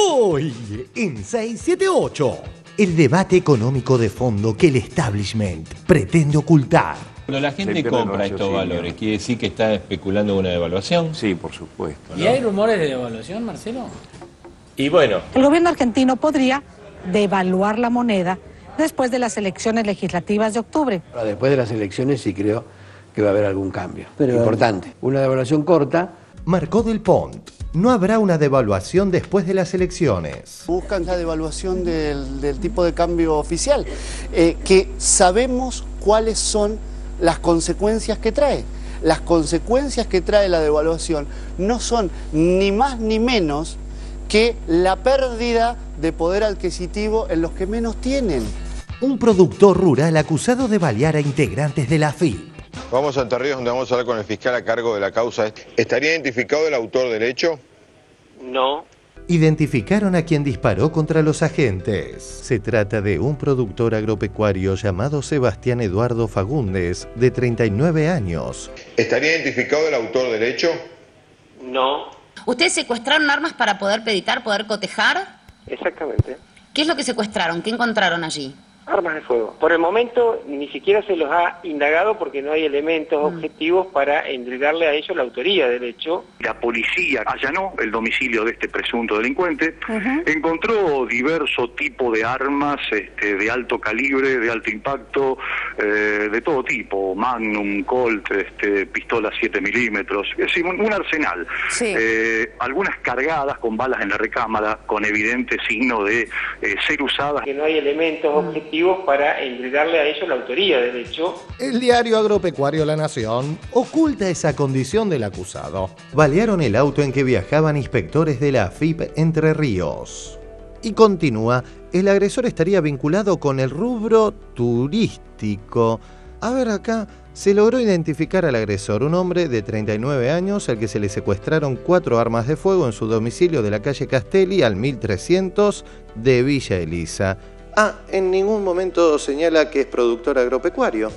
Hoy en 678, el debate económico de fondo que el establishment pretende ocultar. Cuando la gente compra estos valores, ¿quiere decir que está especulando con una devaluación? Sí, por supuesto, ¿no? ¿Y hay rumores de devaluación, Marcelo? Y bueno, El gobierno argentino podría devaluar la moneda después de las elecciones legislativas de octubre. Después de las elecciones sí creo que va a haber algún cambio importante. Una devaluación corta. Marcó Del Pont. No habrá una devaluación después de las elecciones. Buscan la devaluación del tipo de cambio oficial, que sabemos cuáles son las consecuencias que trae. Las consecuencias que trae la devaluación no son ni más ni menos que la pérdida de poder adquisitivo en los que menos tienen. Un productor rural acusado de balear a integrantes de la AFIP. Vamos a Entre Ríos, donde vamos a hablar con el fiscal a cargo de la causa. ¿Estaría identificado el autor del hecho? No. Identificaron a quien disparó contra los agentes. Se trata de un productor agropecuario llamado Sebastián Eduardo Fagundes, de 39 años. ¿Estaría identificado el autor del hecho? No. ¿Ustedes secuestraron armas para poder predicar, poder cotejar? Exactamente. ¿Qué es lo que secuestraron? ¿Qué encontraron allí? Armas de fuego. Por el momento ni siquiera se los ha indagado porque no hay elementos objetivos para endilgarle a ellos la autoría del hecho. La policía allanó el domicilio de este presunto delincuente, encontró diverso tipo de armas de alto calibre, de alto impacto, de todo tipo, Magnum, Colt, pistolas 7 milímetros, es decir, un arsenal. Sí. Algunas cargadas con balas en la recámara, con evidente signo de ser usadas. Que no hay elementos objetivos para endilgarle a ellos la autoría del hecho. El diario agropecuario La Nación oculta esa condición del acusado. Balearon el auto en que viajaban inspectores de la AFIP Entre Ríos. Y continúa, el agresor estaría vinculado con el rubro turístico. A ver acá, se logró identificar al agresor, un hombre de 39 años al que se le secuestraron 4 armas de fuego en su domicilio de la calle Castelli al 1300 de Villa Elisa. En ningún momento señala que es productor agropecuario.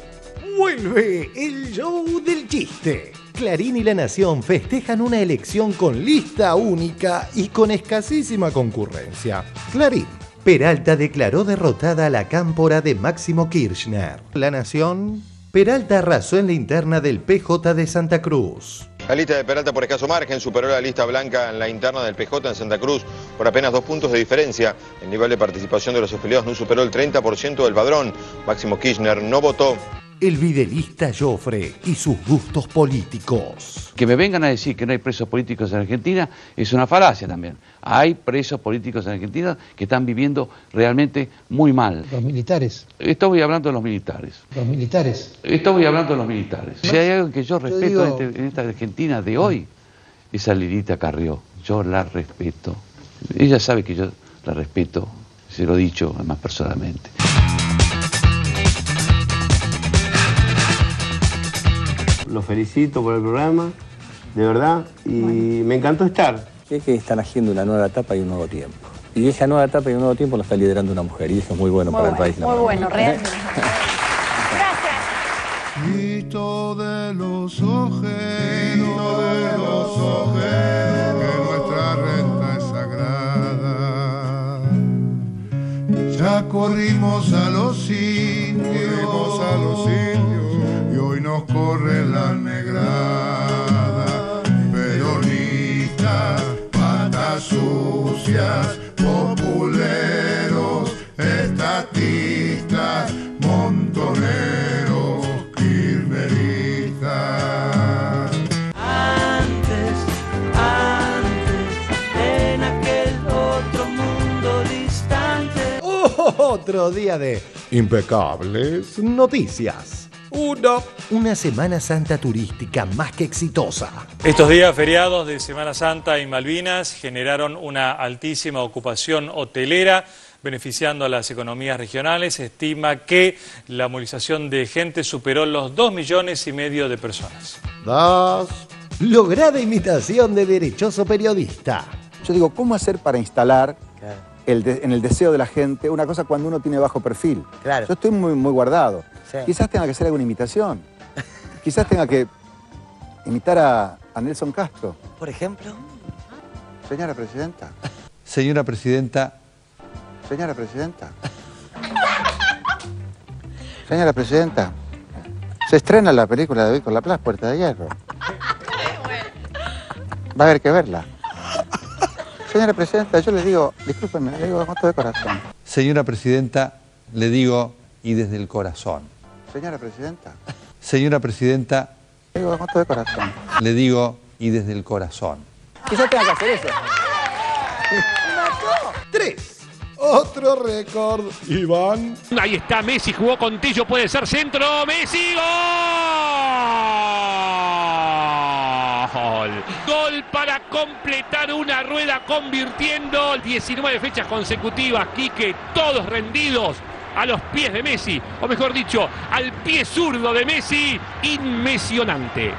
Vuelve el show del chiste. Clarín y La Nación festejan una elección con lista única y con escasísima concurrencia. Clarín. Peralta declaró derrotada a la cámpora de Máximo Kirchner. La Nación. Peralta arrasó en la interna del PJ de Santa Cruz. La lista de Peralta por escaso margen superó la lista blanca en la interna del PJ en Santa Cruz por apenas 2 puntos de diferencia. El nivel de participación de los afiliados no superó el 30% del padrón. Máximo Kirchner no votó. El videlista Joffre y sus gustos políticos. Que me vengan a decir que no hay presos políticos en Argentina es una falacia también. Hay presos políticos en Argentina que están viviendo realmente muy mal. Los militares. Estoy hablando de los militares. Los militares. Estoy hablando de los militares. Si hay algo que yo respeto en esta Argentina de hoy, es a Lilita Carrió. Yo la respeto. Ella sabe que yo la respeto, se lo he dicho además personalmente. Los felicito por el programa, de verdad, y me encantó estar. Es que están haciendo una nueva etapa y un nuevo tiempo. Y esa nueva etapa y un nuevo tiempo lo está liderando una mujer, y eso es muy bueno para el país. Muy bueno, realmente. Gracias. Grito de los ojeros, que nuestra renta es sagrada. Ya corrimos a los indios, y hoy nos corre la negrada. Peronistas, patas sucias, populeros, estatistas, montoneros, kirchneristas. Antes, en aquel otro mundo distante. Otro día de impecables noticias. Una Semana Santa turística más que exitosa. Estos días feriados de Semana Santa y Malvinas generaron una altísima ocupación hotelera, beneficiando a las economías regionales. Se estima que la movilización de gente superó los 2,5 millones de personas. 2. Lograda imitación de derechoso periodista. Yo digo, ¿cómo hacer para instalar en el deseo de la gente una cosa cuando uno tiene bajo perfil? Claro. Yo estoy muy guardado. Sí. Quizás tenga que hacer alguna imitación. Quizás tenga que imitar a Nelson Castro. ¿Por ejemplo? Señora Presidenta. Señora Presidenta. Señora Presidenta. Señora Presidenta. Se estrena la película de Víctor Laplace, Puerta de Hierro. Va a haber que verla. Señora Presidenta, yo le digo, discúlpeme, le digo con todo de corazón. Señora Presidenta, le digo y desde el corazón. Señora Presidenta. Señora Presidenta, le digo con todo de corazón. le digo y desde el corazón. Quizás tenga que hacer eso. 3. Otro récord, Iván. Ahí está Messi, jugó con Tello, puede ser centro, Messi, ¡gol! Gol para completar una rueda convirtiendo 19 fechas consecutivas, Quique, todos rendidos a los pies de Messi, o mejor dicho, al pie zurdo de Messi, inmesionante.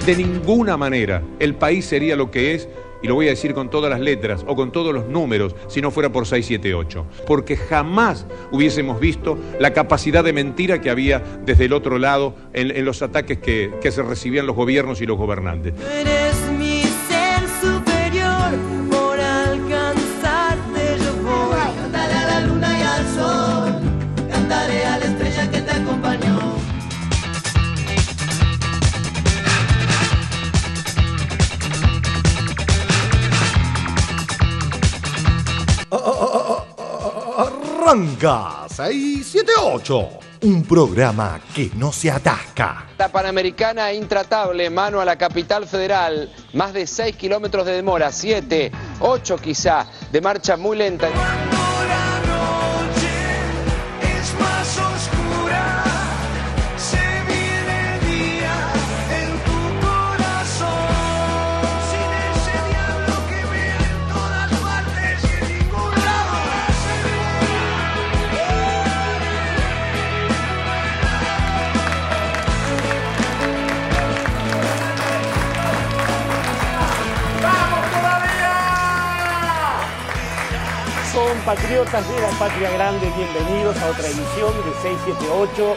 De ninguna manera el país sería lo que es, y lo voy a decir con todas las letras o con todos los números, si no fuera por 678. Porque jamás hubiésemos visto la capacidad de mentira que había desde el otro lado en los ataques que se recibían los gobiernos y los gobernantes. Eres mi ser superior, por alcanzarte yo voy. Cantaré a la luna y al sol, cantaré a la estrella que te acompañó. Arranca 678, un programa que no se atasca. La Panamericana intratable, mano a la capital federal, más de 6 kilómetros de demora, 7, 8 quizá, de marcha muy lenta. Es más oscura, se viene el día en tu corazón. Sin ese diablo que ve en todas partes y en ningún lado. ¡Vamos todavía! Compatriotas de la Patria Grande, bienvenidos a otra edición de 678.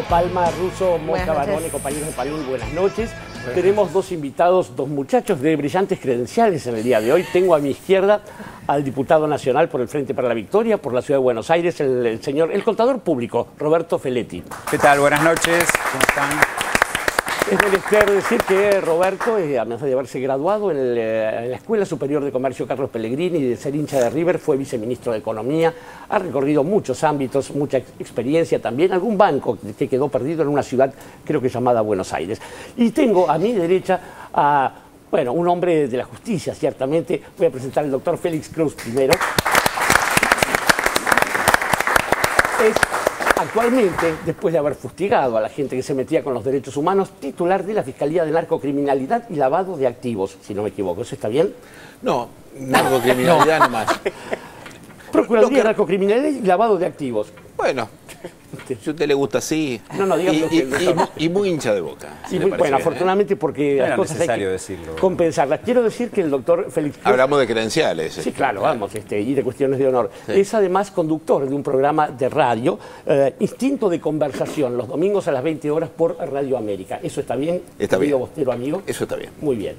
Palma, Russo, Mosca, Barone, compañeros de Palín, buenas noches. Tenemos dos invitados, dos muchachos de brillantes credenciales en el día de hoy. Tengo a mi izquierda al diputado nacional por el Frente para la Victoria, por la Ciudad de Buenos Aires, el contador público, Roberto Feletti. ¿Qué tal? Buenas noches, ¿cómo están? Es menester decir que Roberto, además de haberse graduado en la Escuela Superior de Comercio Carlos Pellegrini y de ser hincha de River, fue viceministro de Economía, ha recorrido muchos ámbitos, mucha experiencia también, algún banco que quedó perdido en una ciudad, creo que llamada Buenos Aires. Y tengo a mi derecha a, bueno, un hombre de la justicia, ciertamente. Voy a presentar al doctor Félix Cruz primero. Es actualmente, después de haber fustigado a la gente que se metía con los derechos humanos, titular de la Fiscalía de Narcocriminalidad y Lavado de Activos, si no me equivoco. ¿Eso está bien? No, narcocriminalidad nomás. Procuraduría de Narcocriminalidad y Lavado de Activos. Bueno, si a usted le gusta así. No, digamos y muy hincha de Boca. Y muy, bueno, afortunadamente, porque no las cosas hay que decirlo. compensarlas. Quiero decir que el doctor Félix Cruz, hablamos de credenciales. Sí, claro, vamos, y de cuestiones de honor. Sí. Es además conductor de un programa de radio, Instinto de Conversación, los domingos a las 20 horas por Radio América. ¿Eso está bien? Está bien. Bostero, amigo. Eso está bien. Muy bien.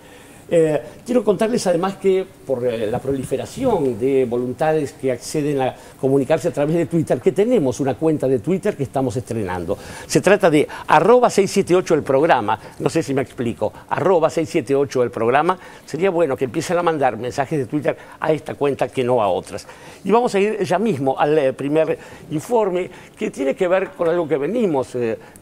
Quiero contarles además que por la proliferación de voluntades que acceden a comunicarse a través de Twitter, que tenemos una cuenta de Twitter que estamos estrenando. Se trata de @678 el programa, no sé si me explico, @678 el programa. Sería bueno que empiecen a mandar mensajes de Twitter a esta cuenta que no a otras. Y vamos a ir ya mismo al primer informe, que tiene que ver con algo que venimos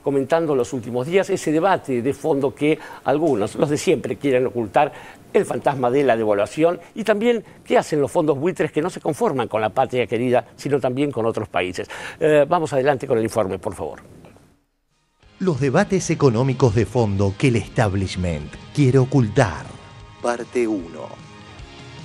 comentando los últimos días, ese debate de fondo que algunos, los de siempre, quieren ocultar, el fantasma de la devaluación, y también qué hacen los fondos buitres que no se conforman con la patria querida, sino también con otros países. Vamos adelante con el informe, por favor. Los debates económicos de fondo que el establishment quiere ocultar. Parte 1.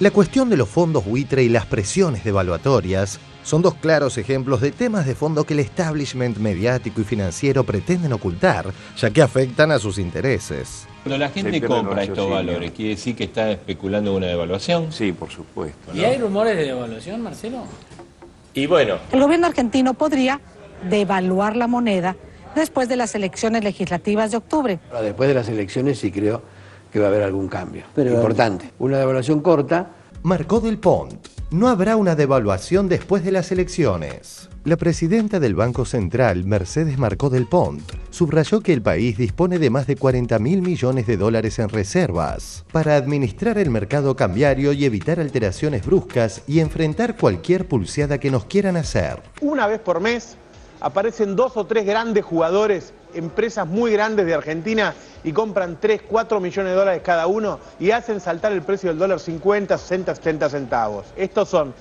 La cuestión de los fondos buitre y las presiones devaluatorias son dos claros ejemplos de temas de fondo que el establishment mediático y financiero pretenden ocultar, ya que afectan a sus intereses. Cuando la gente compra estos valores, ¿quiere decir que está especulando con una devaluación? Sí, por supuesto. ¿Y hay rumores de devaluación, Marcelo? Y bueno, El gobierno argentino podría devaluar la moneda después de las elecciones legislativas de octubre. Después de las elecciones sí creo que va a haber algún cambio. Importante. Una devaluación corta. Marcó Del Pont. No habrá una devaluación después de las elecciones. La presidenta del Banco Central, Mercedes Marcó Del Pont, subrayó que el país dispone de más de 40.000 millones de dólares en reservas para administrar el mercado cambiario y evitar alteraciones bruscas y enfrentar cualquier pulseada que nos quieran hacer. Una vez por mes aparecen 2 o 3 grandes jugadores, empresas muy grandes de Argentina, y compran 3, 4 millones de dólares cada uno y hacen saltar el precio del dólar 50, 60, 70 centavos. Estos son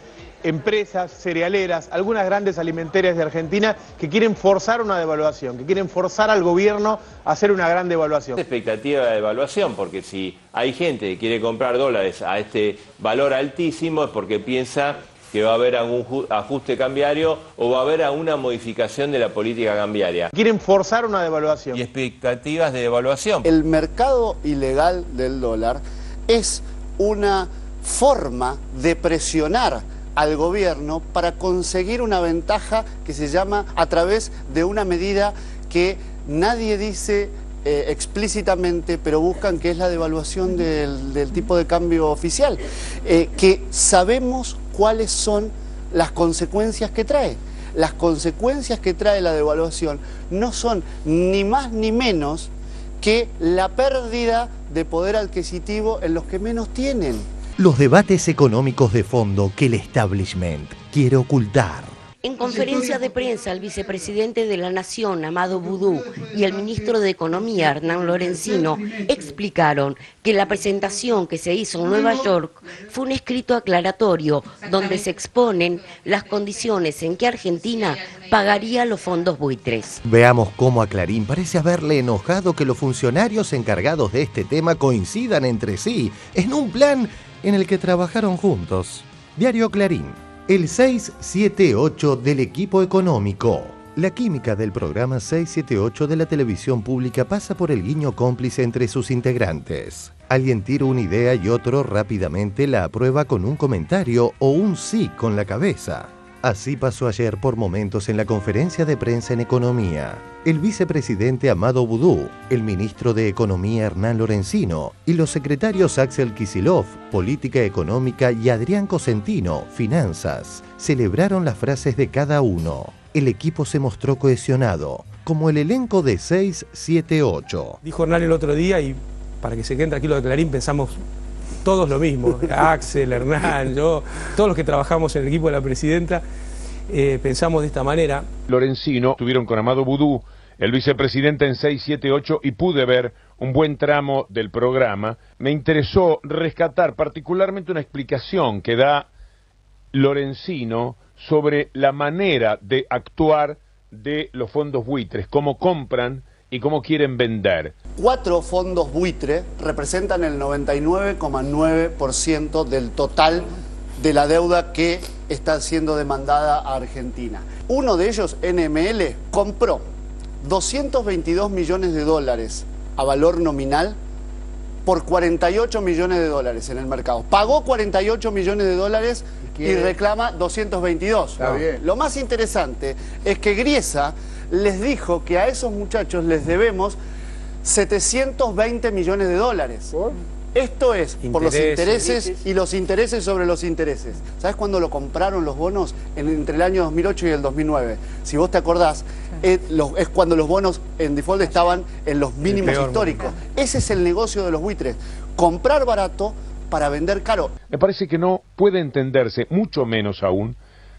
empresas cerealeras, algunas grandes alimentarias de Argentina que quieren forzar una devaluación, que quieren forzar al gobierno a hacer una gran devaluación. Expectativa de devaluación, porque si hay gente que quiere comprar dólares a este valor altísimo es porque piensa que va a haber algún ajuste cambiario o va a haber alguna modificación de la política cambiaria. Quieren forzar una devaluación. Y expectativas de devaluación. El mercado ilegal del dólar es una forma de presionar al gobierno para conseguir una ventaja que se llama a través de una medida que nadie dice explícitamente, pero buscan, que es la devaluación del tipo de cambio oficial, que sabemos cuáles son las consecuencias que trae. Las consecuencias que trae la devaluación no son ni más ni menos que la pérdida de poder adquisitivo en los que menos tienen. Los debates económicos de fondo que el establishment quiere ocultar. En conferencia de prensa, el vicepresidente de la Nación, Amado Boudou, y el ministro de Economía, Hernán Lorenzino, explicaron que la presentación que se hizo en Nueva York fue un escrito aclaratorio donde se exponen las condiciones en que Argentina pagaría los fondos buitres. Veamos cómo a Clarín parece haberle enojado que los funcionarios encargados de este tema coincidan entre sí en un plan en el que trabajaron juntos. Diario Clarín. El 678 del equipo económico. La química del programa 678 de la televisión pública pasa por el guiño cómplice entre sus integrantes. Alguien tira una idea y otro rápidamente la aprueba con un comentario o un sí con la cabeza. Así pasó ayer por momentos en la conferencia de prensa en Economía. El vicepresidente Amado Boudou, el ministro de Economía Hernán Lorenzino y los secretarios Axel Kicillof, Política Económica, y Adrián Cosentino, Finanzas, celebraron las frases de cada uno. El equipo se mostró cohesionado, como el elenco de 678. Dijo Hernán el otro día, y para que se queden tranquilos de Clarín, pensamos todos lo mismo, Axel, Hernán, yo, todos los que trabajamos en el equipo de la presidenta, pensamos de esta manera. Lorenzino estuvieron con Amado Boudou, el vicepresidente, en 678, y pude ver un buen tramo del programa. Me interesó rescatar particularmente una explicación que da Lorenzino sobre la manera de actuar de los fondos buitres, cómo compran y cómo quieren vender. 4 fondos buitre representan el 99,9% del total de la deuda que está siendo demandada a Argentina. Uno de ellos, NML, compró 222 millones de dólares a valor nominal por 48 millones de dólares en el mercado. Pagó 48 millones de dólares y reclama 222. Está bien. Lo más interesante es que Griesa les dijo que a esos muchachos les debemos 720 millones de dólares. ¿Por? Esto es por los intereses y los intereses sobre los intereses. ¿Sabes cuándo lo compraron los bonos? Entre el año 2008 y el 2009. Si vos te acordás, es cuando los bonos en default estaban en los mínimos históricos. Ese es el negocio de los buitres. Comprar barato para vender caro. Me parece que no puede entenderse, mucho menos aún,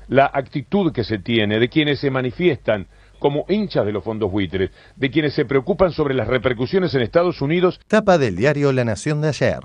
la actitud que se tiene de quienes se manifiestan como hinchas de los fondos buitres, de quienes se preocupan sobre las repercusiones en Estados Unidos. Tapa del diario La Nación de ayer.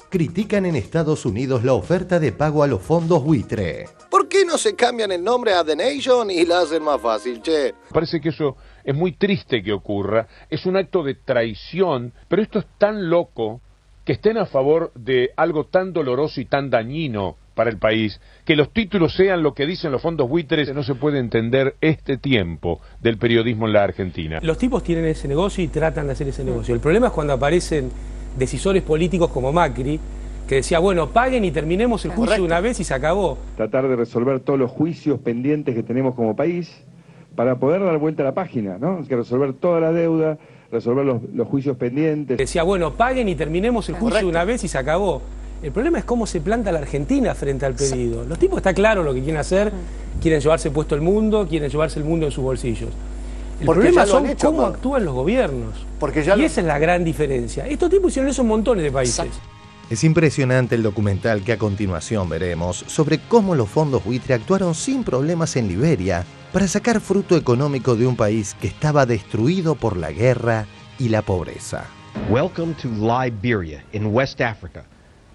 Critican en Estados Unidos la oferta de pago a los fondos buitre. ¿Por qué no se cambian el nombre a The Nation y la hacen más fácil, che? Parece que eso es muy triste que ocurra, es un acto de traición, pero esto es tan loco que estén a favor de algo tan doloroso y tan dañino para el país, que los títulos sean lo que dicen los fondos buitres. No se puede entender este tiempo del periodismo en la Argentina. Los tipos tienen ese negocio y tratan de hacer ese negocio. El problema es cuando aparecen decisores políticos como Macri, que decía, bueno, paguen y terminemos el juicio de una vez y se acabó. Tratar de resolver todos los juicios pendientes que tenemos como país, para poder dar vuelta a la página, ¿no? Hay que resolver toda la deuda, resolver los juicios pendientes. Decía, bueno, paguen y terminemos el juicio de una vez y se acabó. El problema es cómo se planta la Argentina frente al pedido. Los tipos está claro lo que quieren hacer, quieren llevarse puesto el mundo, quieren llevarse el mundo en sus bolsillos. El problema son cómo actúan los gobiernos. Y esa es la gran diferencia. Estos tipos hicieron eso en montones de países. Es impresionante el documental que a continuación veremos sobre cómo los fondos buitre actuaron sin problemas en Liberia para sacar fruto económico de un país que estaba destruido por la guerra y la pobreza. Welcome to Liberia in West Africa,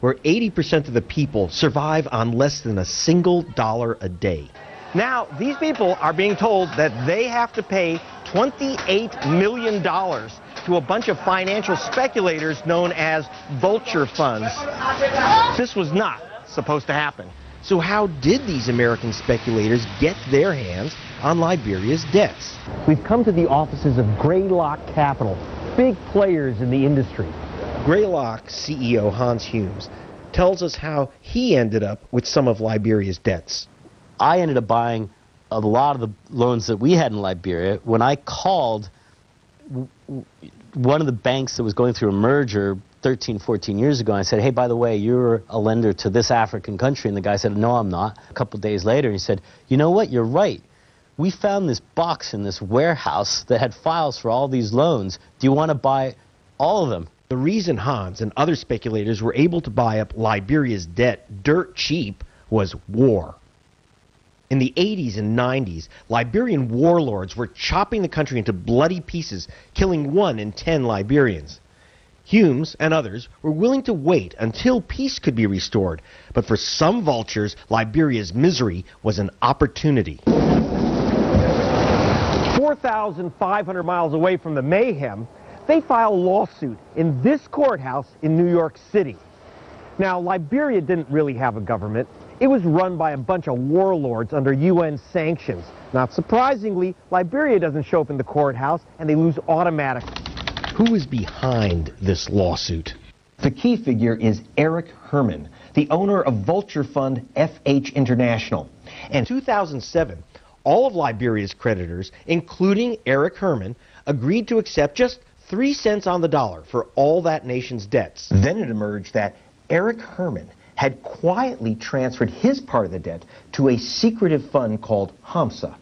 where 80% of the people survive on less than $1 a day. Now, these people are being told that they have to pay $28 million to a bunch of financial speculators known as vulture funds. This was not supposed to happen. So how did these American speculators get their hands on Liberia's debts? We've come to the offices of Greylock Capital, big players in the industry. Greylock CEO Hans Humes tells us how he ended up with some of Liberia's debts. I ended up buying a lot of the loans that we had in Liberia when I called one of the banks that was going through a merger 13, 14 years ago. And I said, hey, by the way, you're a lender to this African country. And the guy said, no, I'm not. A couple of days later, he said, you know what? You're right. We found this box in this warehouse that had files for all these loans. Do you want to buy all of them? The reason Hans and other speculators were able to buy up Liberia's debt dirt cheap was war. In the 80s and 90s, Liberian warlords were chopping the country into bloody pieces, killing 1 in 10 Liberians. Humes and others were willing to wait until peace could be restored, but for some vultures, Liberia's misery was an opportunity. 4,500 miles away from the mayhem, they file a lawsuit in this courthouse in New York City. Now, Liberia didn't really have a government. It was run by a bunch of warlords under UN sanctions. Not surprisingly, Liberia doesn't show up in the courthouse, and they lose automatically. Who is behind this lawsuit? The key figure is Eric Herman, the owner of vulture fund FH International. In 2007, all of Liberia's creditors, including Eric Herman, agreed to accept just 3 cents on the dollar for all that nation's debts. Then it emerged that Eric Herman had quietly transferred his part of the debt to a secretive fund called HAMSA.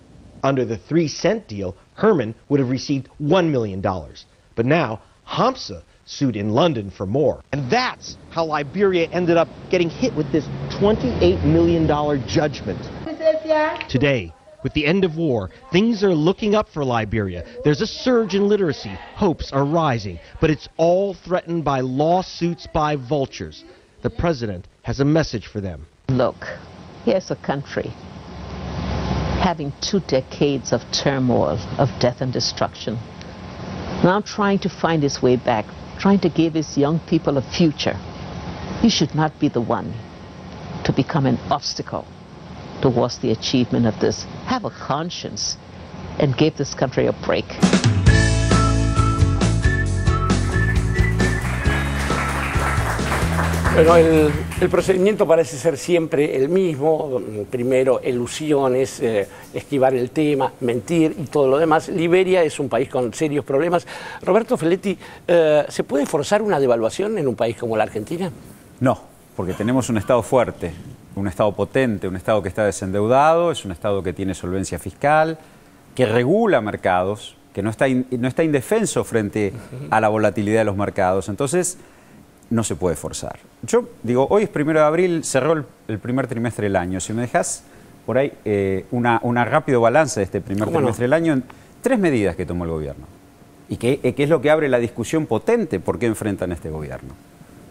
Under the 3-cent deal, Herman would have received $1 million. But now, HAMSA sued in London for more. And that's how Liberia ended up getting hit with this $28 million judgment. Today, with the end of war, things are looking up for Liberia. There's a surge in literacy. Hopes are rising. But it's all threatened by lawsuits by vultures. The president has a message for them. Look, here's a country having 2 decades of turmoil, of death and destruction. Now trying to find its way back, trying to give its young people a future. You should not be the one to become an obstacle towards the achievement of this. Have a conscience and give this country a break. Bueno, el procedimiento parece ser siempre el mismo. Primero, ilusiones, esquivar el tema, mentir y todo lo demás. Liberia es un país con serios problemas. Roberto Feletti, ¿se puede forzar una devaluación en un país como la Argentina? No, porque tenemos un Estado fuerte, un Estado potente, un Estado que está desendeudado, es un Estado que tiene solvencia fiscal, que regula mercados, que no está indefenso frente a la volatilidad de los mercados. Entonces, no se puede forzar. Yo digo, hoy es 1 de abril, cerró el primer trimestre del año. Si me dejas por ahí una rápido balance de este primer trimestre del año, 3 medidas que tomó el gobierno. Y que es lo que abre la discusión potente por qué enfrentan este gobierno.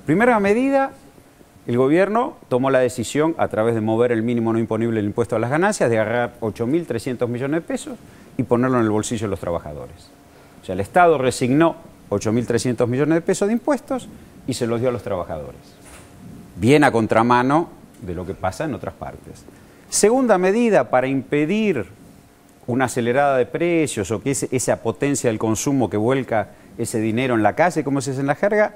Primera medida, el gobierno tomó la decisión, a través de mover el mínimo no imponible del impuesto a las ganancias, de agarrar 8.300 millones de pesos y ponerlo en el bolsillo de los trabajadores. O sea, el Estado resignó 8.300 millones de pesos de impuestos y se los dio a los trabajadores. Bien a contramano de lo que pasa en otras partes. Segunda medida, para impedir una acelerada de precios o que esa potencia del consumo que vuelca ese dinero en la calle, como se dice en la jerga,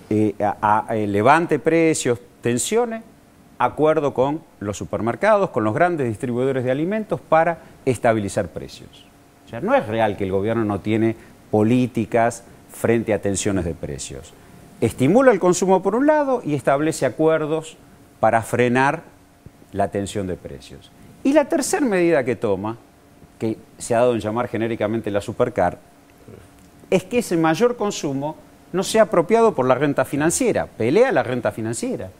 levante precios, tensione, acuerdo con los supermercados, con los grandes distribuidores de alimentos para estabilizar precios. O sea, no es real que el gobierno no tiene políticas frente a tensiones de precios. Estimula el consumo por un lado y establece acuerdos para frenar la tensión de precios. Y la tercera medida que toma, que se ha dado en llamar genéricamente la supercar, es que ese mayor consumo no sea apropiado por la renta financiera. Pelea la renta financiera.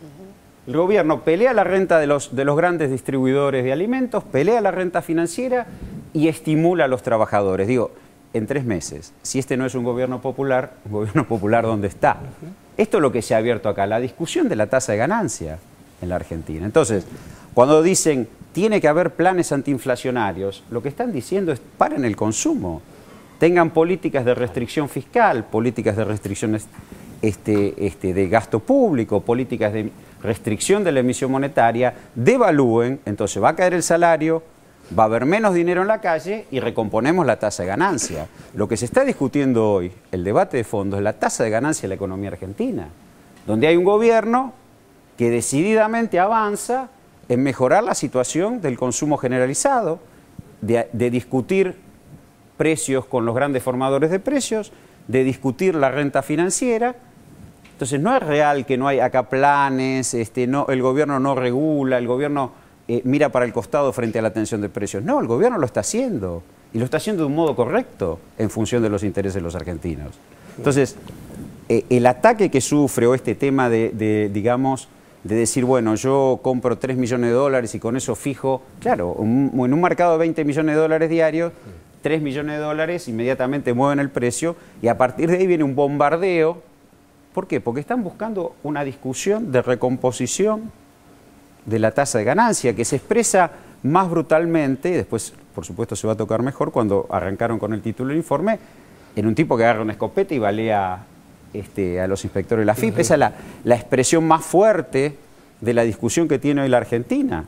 El gobierno pelea la renta de los grandes distribuidores de alimentos, pelea la renta financiera y estimula a los trabajadores. Digo, en 3 meses, si este no es un gobierno popular ¿dónde está? Esto es lo que se ha abierto acá, la discusión de la tasa de ganancia en la Argentina. Entonces, cuando dicen tiene que haber planes antiinflacionarios, lo que están diciendo es paren el consumo, tengan políticas de restricción fiscal, políticas de restricciones de gasto público, políticas de restricción de la emisión monetaria, devalúen, entonces va a caer el salario, va a haber menos dinero en la calle y recomponemos la tasa de ganancia. Lo que se está discutiendo hoy, el debate de fondo, es la tasa de ganancia de la economía argentina, donde hay un gobierno que decididamente avanza en mejorar la situación del consumo generalizado, de discutir precios con los grandes formadores de precios, de discutir la renta financiera. Entonces no es real que no hay acá planes, el gobierno no regula, el gobierno mira para el costado frente a la tensión de precios. No, el gobierno lo está haciendo, y lo está haciendo de un modo correcto en función de los intereses de los argentinos. Entonces, el ataque que sufre o este tema de decir, bueno, yo compro 3 millones de dólares y con eso fijo, claro, en un mercado de 20 millones de dólares diarios, 3 millones de dólares inmediatamente mueven el precio y a partir de ahí viene un bombardeo. ¿Por qué? Porque están buscando una discusión de recomposición de la tasa de ganancia que se expresa más brutalmente, y después, por supuesto, se va a tocar mejor cuando arrancaron con el título del informe, en un tipo que agarra una escopeta y balea a los inspectores de la FIP. Esa es la expresión más fuerte de la discusión que tiene hoy la Argentina.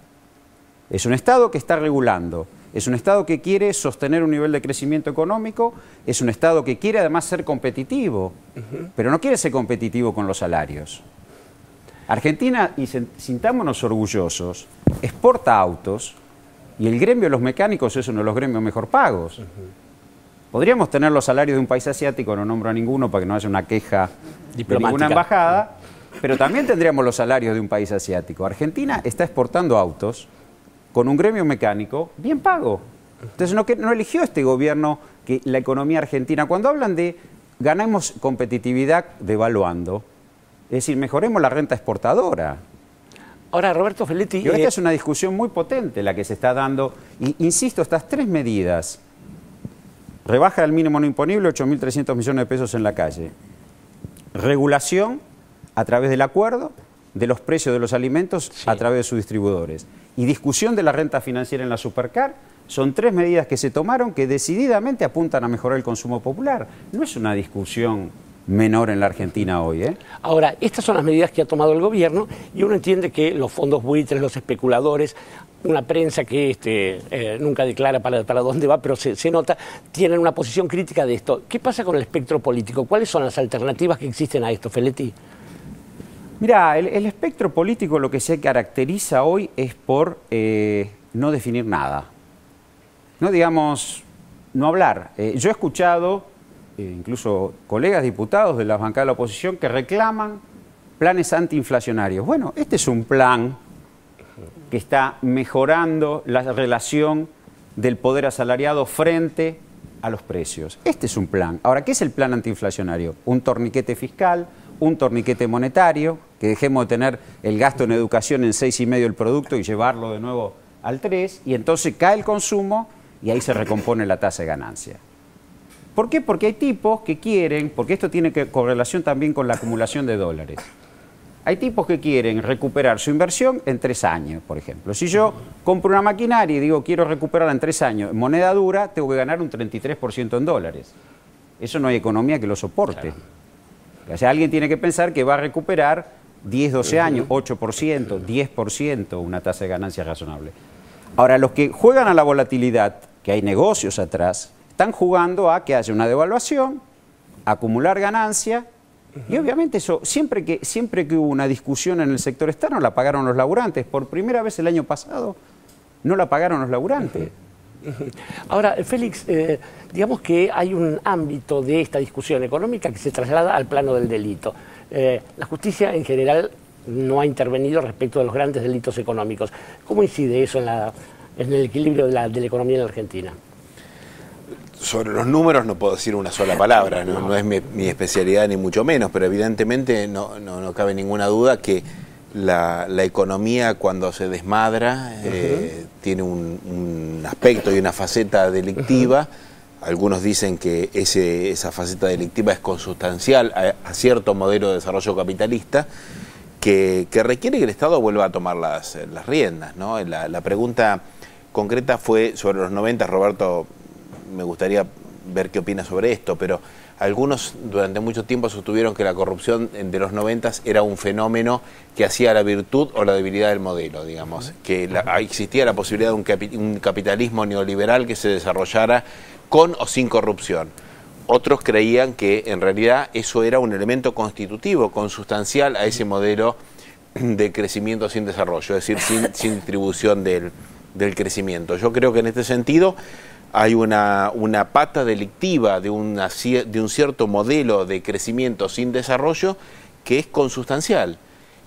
Es un Estado que está regulando, es un Estado que quiere sostener un nivel de crecimiento económico, es un Estado que quiere además ser competitivo, pero no quiere ser competitivo con los salarios. Argentina, y sintámonos orgullosos, exporta autos y el gremio de los mecánicos es uno de los gremios mejor pagos. Podríamos tener los salarios de un país asiático, no nombro a ninguno para que no haya una queja de ninguna embajada, pero también tendríamos los salarios de un país asiático. Argentina está exportando autos con un gremio mecánico bien pago. Entonces no eligió este gobierno que la economía argentina, cuando hablan de ganemos competitividad devaluando, es decir, mejoremos la renta exportadora. Ahora, Roberto Feletti... Esta es una discusión muy potente la que se está dando. Y, insisto, estas 3 medidas, rebaja el mínimo no imponible, 8.300 millones de pesos en la calle. Regulación a través del acuerdo de los precios de los alimentos a través de sus distribuidores. Y discusión de la renta financiera en la supercar, son 3 medidas que se tomaron que decididamente apuntan a mejorar el consumo popular. No es una discusión menor en la Argentina hoy. Ahora, estas son las medidas que ha tomado el gobierno y uno entiende que los fondos buitres, los especuladores, una prensa que nunca declara para dónde va, pero se nota, tienen una posición crítica de esto. ¿Qué pasa con el espectro político? ¿Cuáles son las alternativas que existen a esto, Feletti? Mirá, el espectro político lo que se caracteriza hoy es por no definir nada. No hablar. Yo he escuchado incluso colegas diputados de la bancada de la oposición que reclaman planes antiinflacionarios. Bueno, este es un plan que está mejorando la relación del poder asalariado frente a los precios. Este es un plan. Ahora, ¿qué es el plan antiinflacionario? Un torniquete fiscal, un torniquete monetario, que dejemos de tener el gasto en educación en 6,5 del producto y llevarlo de nuevo al 3, y entonces cae el consumo y ahí se recompone la tasa de ganancia. ¿Por qué? Porque hay tipos que quieren, porque esto tiene correlación también con la acumulación de dólares. Hay tipos que quieren recuperar su inversión en 3 años, por ejemplo. Si yo compro una maquinaria y digo quiero recuperarla en 3 años en moneda dura, tengo que ganar un 33% en dólares. Eso no hay economía que lo soporte. Claro. O sea, alguien tiene que pensar que va a recuperar 10, 12 años, 8%, 10%, una tasa de ganancia razonable. Ahora, los que juegan a la volatilidad, que hay negocios atrás, están jugando a que haya una devaluación, acumular ganancia Y obviamente eso, siempre que hubo una discusión en el sector externo, la pagaron los laburantes. Por primera vez el año pasado no la pagaron los laburantes. Ahora, Félix, digamos que hay un ámbito de esta discusión económica que se traslada al plano del delito. La justicia en general no ha intervenido respecto de los grandes delitos económicos. ¿Cómo incide eso en el equilibrio de la economía en la Argentina? Sobre los números no puedo decir una sola palabra, no es mi especialidad ni mucho menos, pero evidentemente no cabe ninguna duda que la economía cuando se desmadra tiene un aspecto y una faceta delictiva. Algunos dicen que esa faceta delictiva es consustancial a cierto modelo de desarrollo capitalista que requiere que el Estado vuelva a tomar las riendas, ¿no? La pregunta concreta fue sobre los 90, Roberto, me gustaría ver qué opina sobre esto, pero algunos durante mucho tiempo sostuvieron que la corrupción de los 90 era un fenómeno que hacía la virtud o la debilidad del modelo, digamos, que existía la posibilidad de un capitalismo neoliberal que se desarrollara con o sin corrupción. Otros creían que en realidad eso era un elemento constitutivo, consustancial a ese modelo de crecimiento sin desarrollo, es decir, sin distribución del crecimiento. Yo creo que en este sentido hay una pata delictiva de un cierto modelo de crecimiento sin desarrollo que es consustancial.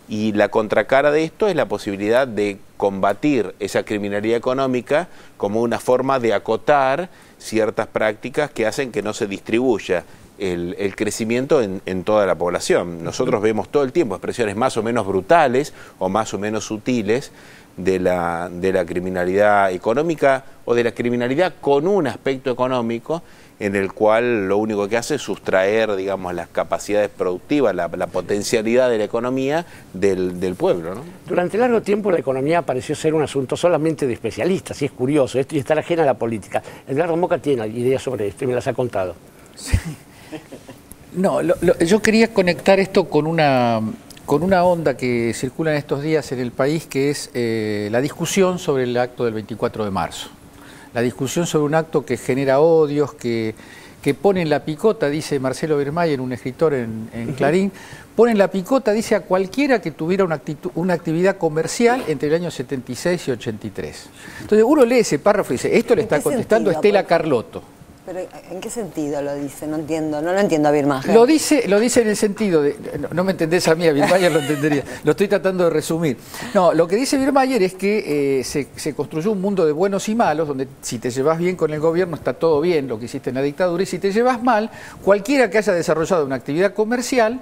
Y la contracara de esto es la posibilidad de combatir esa criminalidad económica como una forma de acotar ciertas prácticas que hacen que no se distribuya el crecimiento en toda la población. Nosotros vemos todo el tiempo expresiones más o menos brutales o más o menos sutiles de la criminalidad económica o de la criminalidad con un aspecto económico en el cual lo único que hace es sustraer, digamos, las capacidades productivas, la potencialidad de la economía del pueblo, ¿no? Durante largo tiempo la economía pareció ser un asunto solamente de especialistas, y es curioso esto, y estar ajena a la política. Edgardo Moca tiene ideas sobre esto y me las ha contado. Sí. No, yo quería conectar esto con una onda que circula en estos días en el país, que es la discusión sobre el acto del 24 de marzo. La discusión sobre un acto que genera odios, que pone en la picota, dice Marcelo Birmayer, un escritor en Clarín, pone en la picota, dice, a cualquiera que tuviera una actividad comercial entre el año 76 y 83. Entonces uno lee ese párrafo y dice, esto le está contestando Estela Carlotto. Pero ¿en qué sentido lo dice? No lo entiendo a Birmayer. Lo dice en el sentido de... No me entendés a mí, a Birmayer lo entendería. Lo estoy tratando de resumir. No, lo que dice Birmayer es que se construyó un mundo de buenos y malos, donde si te llevas bien con el gobierno está todo bien, lo que hiciste en la dictadura, y si te llevas mal, cualquiera que haya desarrollado una actividad comercial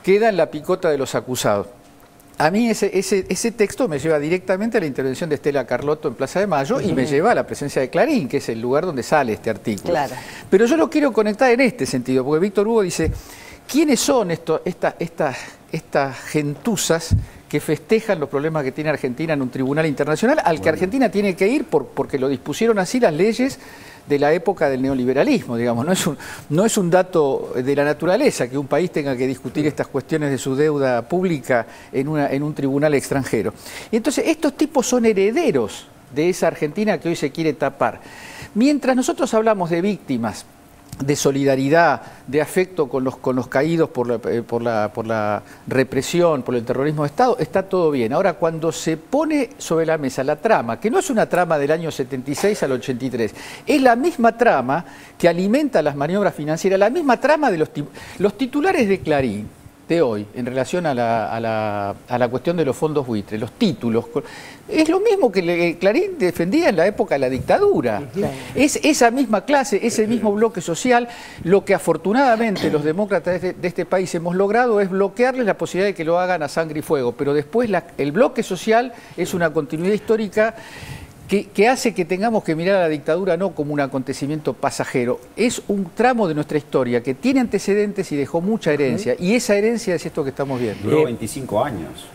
queda en la picota de los acusados. A mí ese texto me lleva directamente a la intervención de Estela Carlotto en Plaza de Mayo y me lleva a la presencia de Clarín, que es el lugar donde sale este artículo. Claro. Pero yo lo quiero conectar en este sentido, porque Víctor Hugo dice, ¿quiénes son estas gentuzas que festejan los problemas que tiene Argentina en un tribunal internacional al que Argentina tiene que ir porque lo dispusieron así las leyes de la época del neoliberalismo, digamos? No es un dato de la naturaleza que un país tenga que discutir estas cuestiones de su deuda pública en un tribunal extranjero. Y entonces estos tipos son herederos de esa Argentina que hoy se quiere tapar. Mientras nosotros hablamos de víctimas, de solidaridad, de afecto con los caídos por la represión, por el terrorismo de Estado, está todo bien. Ahora, cuando se pone sobre la mesa la trama, que no es una trama del año 76 al 83, es la misma trama que alimenta las maniobras financieras, la misma trama de los titulares de Clarín de hoy en relación a la cuestión de los fondos buitre, los títulos, es lo mismo que Clarín defendía en la época de la dictadura. Es esa misma clase, ese mismo bloque social. Lo que afortunadamente los demócratas de este país hemos logrado es bloquearles la posibilidad de que lo hagan a sangre y fuego, pero después el bloque social es una continuidad histórica que hace que tengamos que mirar a la dictadura no como un acontecimiento pasajero. Es un tramo de nuestra historia que tiene antecedentes y dejó mucha herencia, y esa herencia es esto que estamos viendo. Duró 25 años.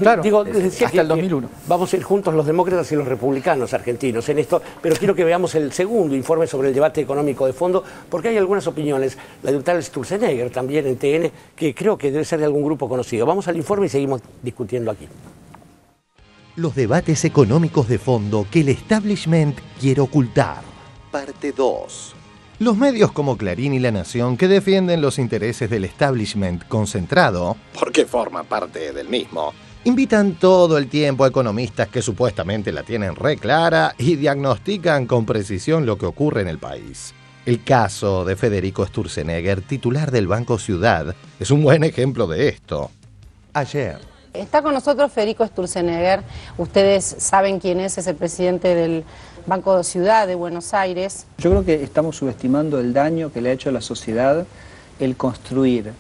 Claro, digo, hasta el 2001. Vamos a ir juntos los demócratas y los republicanos argentinos en esto, pero quiero que veamos el segundo informe sobre el debate económico de fondo, porque hay algunas opiniones, la de tal Sturzenegger también en TN, que creo que debe ser de algún grupo conocido. Vamos al informe y seguimos discutiendo aquí. Los debates económicos de fondo que el establishment quiere ocultar. Parte 2. Los medios como Clarín y La Nación, que defienden los intereses del establishment concentrado, porque forma parte del mismo, invitan todo el tiempo a economistas que supuestamente la tienen re clara y diagnostican con precisión lo que ocurre en el país. El caso de Federico Sturzenegger, titular del Banco Ciudad, es un buen ejemplo de esto. Ayer. Está con nosotros Federico Sturzenegger. Ustedes saben quién es el presidente del Banco Ciudad de Buenos Aires. Yo creo que estamos subestimando el daño que le ha hecho a la sociedad el construir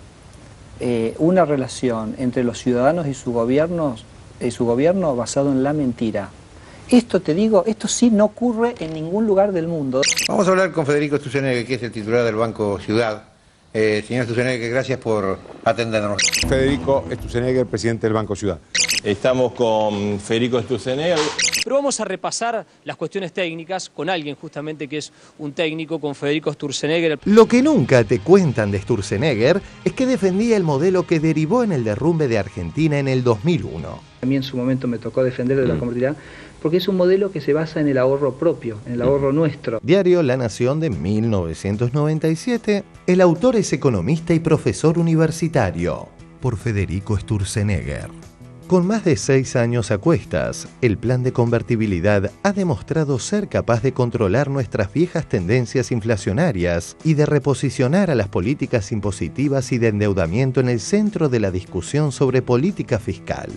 una relación entre los ciudadanos y su gobierno basado en la mentira. Esto te digo, esto sí no ocurre en ningún lugar del mundo. Vamos a hablar con Federico Sturzenegger, que es el titular del Banco Ciudad. Señor Sturzenegger, gracias por atendernos. Federico Sturzenegger, presidente del Banco Ciudad. Estamos con Federico Sturzenegger. Pero vamos a repasar las cuestiones técnicas con alguien justamente que es un técnico, con Federico Sturzenegger. Lo que nunca te cuentan de Sturzenegger es que defendía el modelo que derivó en el derrumbe de Argentina en el 2001. A mí en su momento me tocó defender de la convertibilidad porque es un modelo que se basa en el ahorro propio, en el ahorro nuestro. Diario La Nación de 1997. El autor es economista y profesor universitario, por Federico Sturzenegger. Con más de 6 años a cuestas, el plan de convertibilidad ha demostrado ser capaz de controlar nuestras viejas tendencias inflacionarias y de reposicionar a las políticas impositivas y de endeudamiento en el centro de la discusión sobre política fiscal.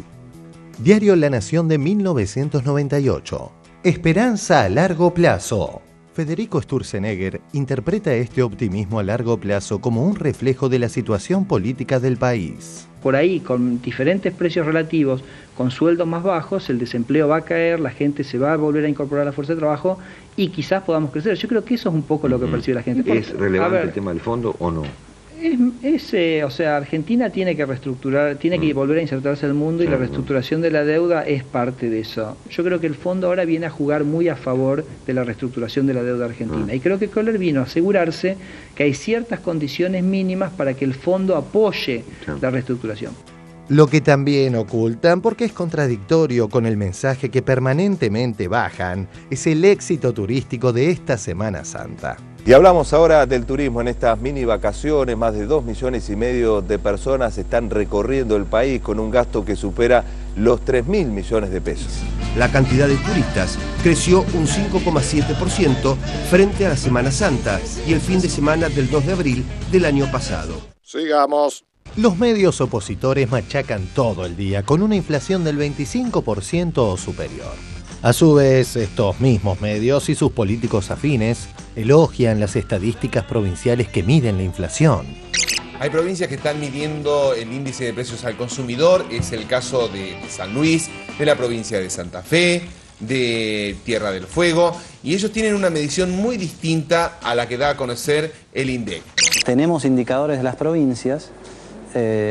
Diario La Nación de 1998. Esperanza a largo plazo. Federico Sturzenegger interpreta este optimismo a largo plazo como un reflejo de la situación política del país. Por ahí, con diferentes precios relativos, con sueldos más bajos, el desempleo va a caer, la gente se va a volver a incorporar a la fuerza de trabajo y quizás podamos crecer. Yo creo que eso es un poco lo que percibe la gente. ¿Es relevante el tema del fondo o no? O sea, Argentina tiene que reestructurar, tiene que volver a insertarse al mundo y la reestructuración de la deuda es parte de eso. Yo creo que el fondo ahora viene a jugar muy a favor de la reestructuración de la deuda argentina y creo que Kohler vino a asegurarse que hay ciertas condiciones mínimas para que el fondo apoye la reestructuración. Lo que también ocultan, porque es contradictorio con el mensaje que permanentemente bajan, es el éxito turístico de esta Semana Santa. Y hablamos ahora del turismo en estas mini vacaciones. Más de 2,5 millones de personas están recorriendo el país con un gasto que supera los 3.000 millones de pesos. La cantidad de turistas creció un 5,7% frente a la Semana Santa y el fin de semana del 2 de abril del año pasado. Sigamos. Los medios opositores machacan todo el día con una inflación del 25% o superior. A su vez, estos mismos medios y sus políticos afines elogian las estadísticas provinciales que miden la inflación. Hay provincias que están midiendo el índice de precios al consumidor, es el caso de San Luis, de la provincia de Santa Fe, de Tierra del Fuego, y ellos tienen una medición muy distinta a la que da a conocer el INDEC. Tenemos indicadores de las provincias,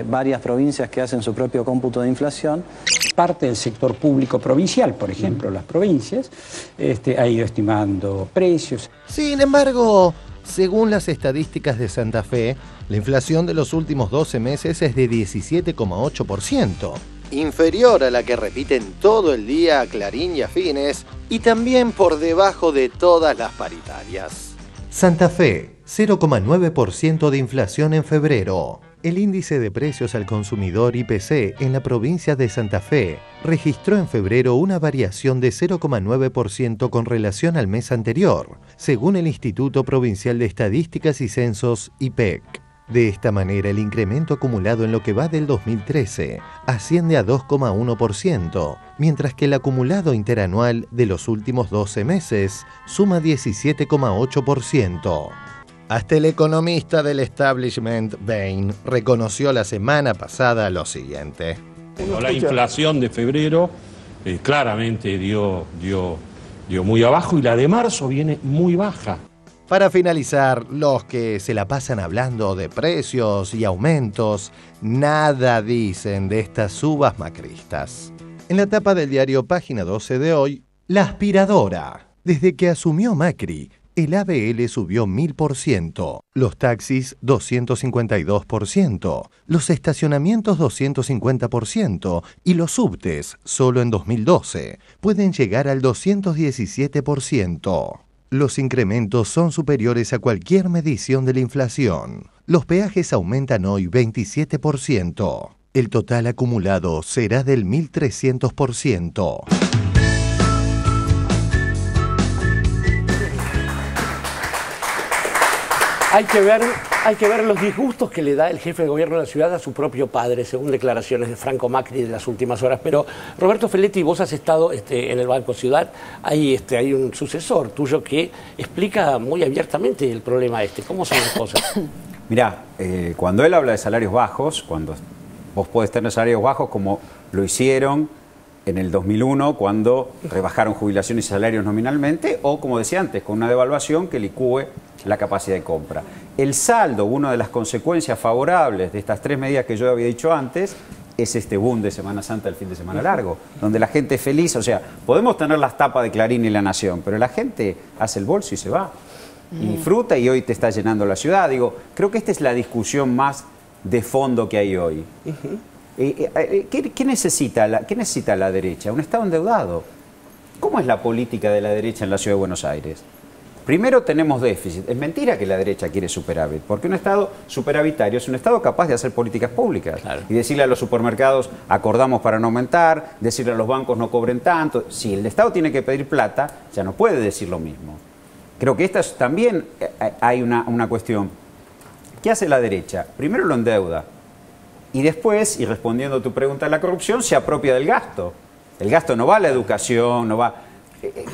varias provincias que hacen su propio cómputo de inflación. Parte del sector público provincial, por ejemplo, las provincias, ha ido estimando precios. Sin embargo, según las estadísticas de Santa Fe, la inflación de los últimos 12 meses es de 17,8%. Inferior a la que repiten todo el día Clarín y afines, y también por debajo de todas las paritarias. Santa Fe, 0,9% de inflación en febrero. El índice de precios al consumidor IPC en la provincia de Santa Fe registró en febrero una variación de 0,9% con relación al mes anterior, según el Instituto Provincial de Estadísticas y Censos IPEC. De esta manera, el incremento acumulado en lo que va del 2013 asciende a 2,1%, mientras que el acumulado interanual de los últimos 12 meses suma 17,8%. Hasta el economista del establishment, Bain, reconoció la semana pasada lo siguiente. La inflación de febrero claramente dio muy abajo y la de marzo viene muy baja. Para finalizar, los que se la pasan hablando de precios y aumentos, nada dicen de estas subas macristas. En la tapa del diario Página 12 de hoy, la aspiradora. Desde que asumió Macri, el ABL subió 1000%, los taxis 252%, los estacionamientos 250% y los subtes, solo en 2012, pueden llegar al 217%. Los incrementos son superiores a cualquier medición de la inflación. Los peajes aumentan hoy 27%. El total acumulado será del 1.300%. Hay que ver los disgustos que le da el jefe de gobierno de la ciudad a su propio padre, según declaraciones de Franco Macri de las últimas horas. Pero, Roberto Feletti, vos has estado en el Banco Ciudad, hay un sucesor tuyo que explica muy abiertamente el problema ¿Cómo son las cosas? Mirá, cuando él habla de salarios bajos, cuando vos podés tener salarios bajos como lo hicieron en el 2001 cuando rebajaron jubilaciones y salarios nominalmente, o como decía antes, con una devaluación que licúe la capacidad de compra. El saldo, una de las consecuencias favorables de estas tres medidas que yo había dicho antes, es este boom de Semana Santa, el fin de semana largo, donde la gente es feliz. O sea, podemos tener las tapas de Clarín y La Nación, pero la gente hace el bolso y se va. Y disfruta, y hoy te está llenando la ciudad. Digo, creo que esta es la discusión más de fondo que hay hoy. ¿Qué necesita la derecha? Un Estado endeudado. ¿Cómo es la política de la derecha en la Ciudad de Buenos Aires? Primero tenemos déficit. Es mentira que la derecha quiere superávit, porque un Estado superavitario es un Estado capaz de hacer políticas públicas. Claro. Y decirle a los supermercados, acordamos para no aumentar, decirle a los bancos, no cobren tanto. Si el Estado tiene que pedir plata, ya no puede decir lo mismo. Creo que también hay una cuestión. ¿Qué hace la derecha? Primero lo endeuda. Y después, y respondiendo a tu pregunta de la corrupción, se apropia del gasto. El gasto no va a la educación, no va...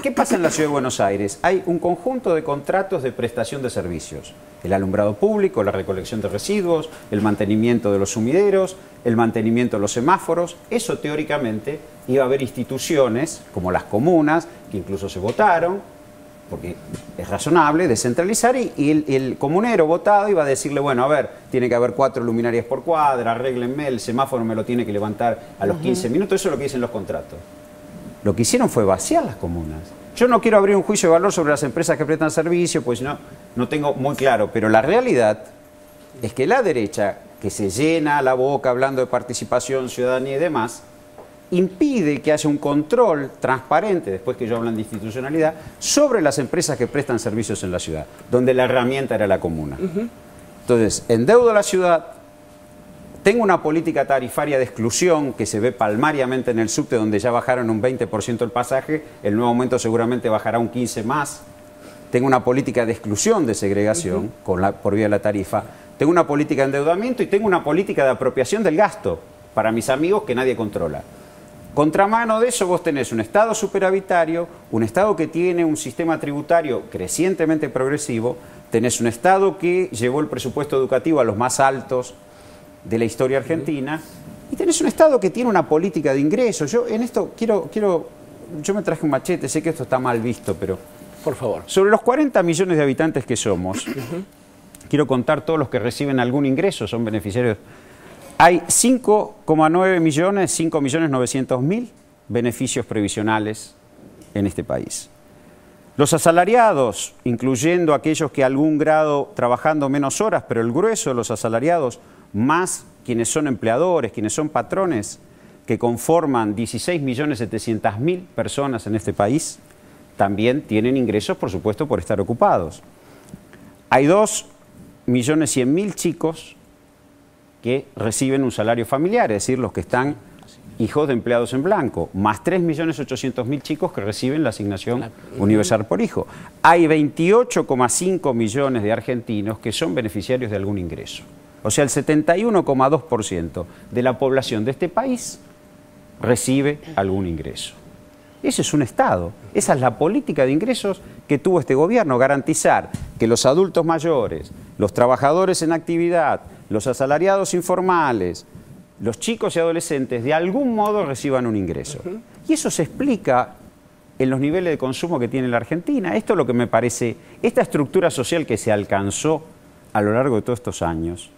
¿Qué pasa en la Ciudad de Buenos Aires? Hay un conjunto de contratos de prestación de servicios. El alumbrado público, la recolección de residuos, el mantenimiento de los sumideros, el mantenimiento de los semáforos. Eso teóricamente iba a haber instituciones, como las comunas, que incluso se votaron, porque es razonable descentralizar, y el comunero votado iba a decirle, bueno, a ver, tiene que haber 4 luminarias por cuadra, arréglenme, el semáforo me lo tiene que levantar a los 15 minutos, eso es lo que dicen los contratos. Lo que hicieron fue vaciar las comunas. Yo no quiero abrir un juicio de valor sobre las empresas que prestan servicio, pues no tengo muy claro, pero la realidad es que la derecha, que se llena la boca hablando de participación, ciudadanía y demás, impide que haya un control transparente, después que ellos hablan de institucionalidad, sobre las empresas que prestan servicios en la ciudad, donde la herramienta era la comuna. Entonces, endeudo a la ciudad, tengo una política tarifaria de exclusión que se ve palmariamente en el subte, donde ya bajaron un 20% el pasaje, el nuevo aumento seguramente bajará un 15% más. Tengo una política de exclusión de segregación por vía de la tarifa. Tengo una política de endeudamiento y tengo una política de apropiación del gasto para mis amigos que nadie controla. Contramano de eso vos tenés un Estado superavitario, un Estado que tiene un sistema tributario crecientemente progresivo, tenés un Estado que llevó el presupuesto educativo a los más altos de la historia argentina, y tenés un Estado que tiene una política de ingresos. Yo en esto yo me traje un machete, sé que esto está mal visto, pero... Por favor. Sobre los 40 millones de habitantes que somos, quiero contar todos los que reciben algún ingreso, son beneficiarios. Hay 5,9 millones, 5.900.000 beneficios previsionales en este país. Los asalariados, incluyendo aquellos que a algún grado trabajando menos horas, pero el grueso de los asalariados, más quienes son empleadores, quienes son patrones, que conforman 16.700.000 personas en este país, también tienen ingresos, por supuesto, por estar ocupados. Hay 2.100.000 chicos que reciben un salario familiar, es decir, los que están hijos de empleados en blanco, más 3.800.000 chicos que reciben la asignación universal por hijo. Hay 28,5 millones de argentinos que son beneficiarios de algún ingreso. O sea, el 71,2% de la población de este país recibe algún ingreso. Ese es un Estado. Esa es la política de ingresos que tuvo este gobierno, garantizar que los adultos mayores, los trabajadores en actividad, los asalariados informales, los chicos y adolescentes de algún modo reciban un ingreso. Y eso se explica en los niveles de consumo que tiene la Argentina. Esto es lo que me parece, esta estructura social que se alcanzó a lo largo de todos estos años,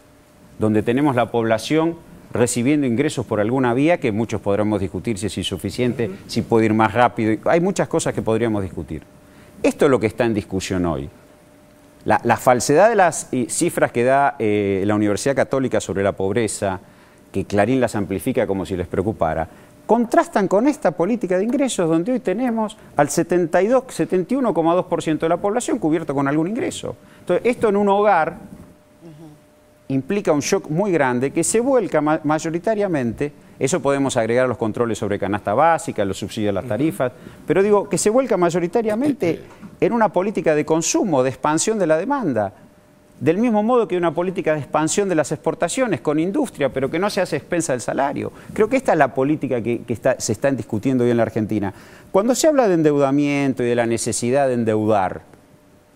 donde tenemos la población recibiendo ingresos por alguna vía, que muchos podremos discutir si es insuficiente, si puede ir más rápido. Hay muchas cosas que podríamos discutir. Esto es lo que está en discusión hoy. La falsedad de las cifras que da la Universidad Católica sobre la pobreza, que Clarín las amplifica como si les preocupara, contrastan con esta política de ingresos donde hoy tenemos al 71,2% de la población cubierto con algún ingreso. Entonces, esto en un hogar implica un shock muy grande que se vuelca mayoritariamente, eso podemos agregar a los controles sobre canasta básica, los subsidios a las tarifas, pero digo que se vuelca mayoritariamente en una política de consumo, de expansión de la demanda. Del mismo modo que una política de expansión de las exportaciones con industria, pero que no se hace a expensa del salario. Creo que esta es la política que se está discutiendo hoy en la Argentina. Cuando se habla de endeudamiento y de la necesidad de endeudar,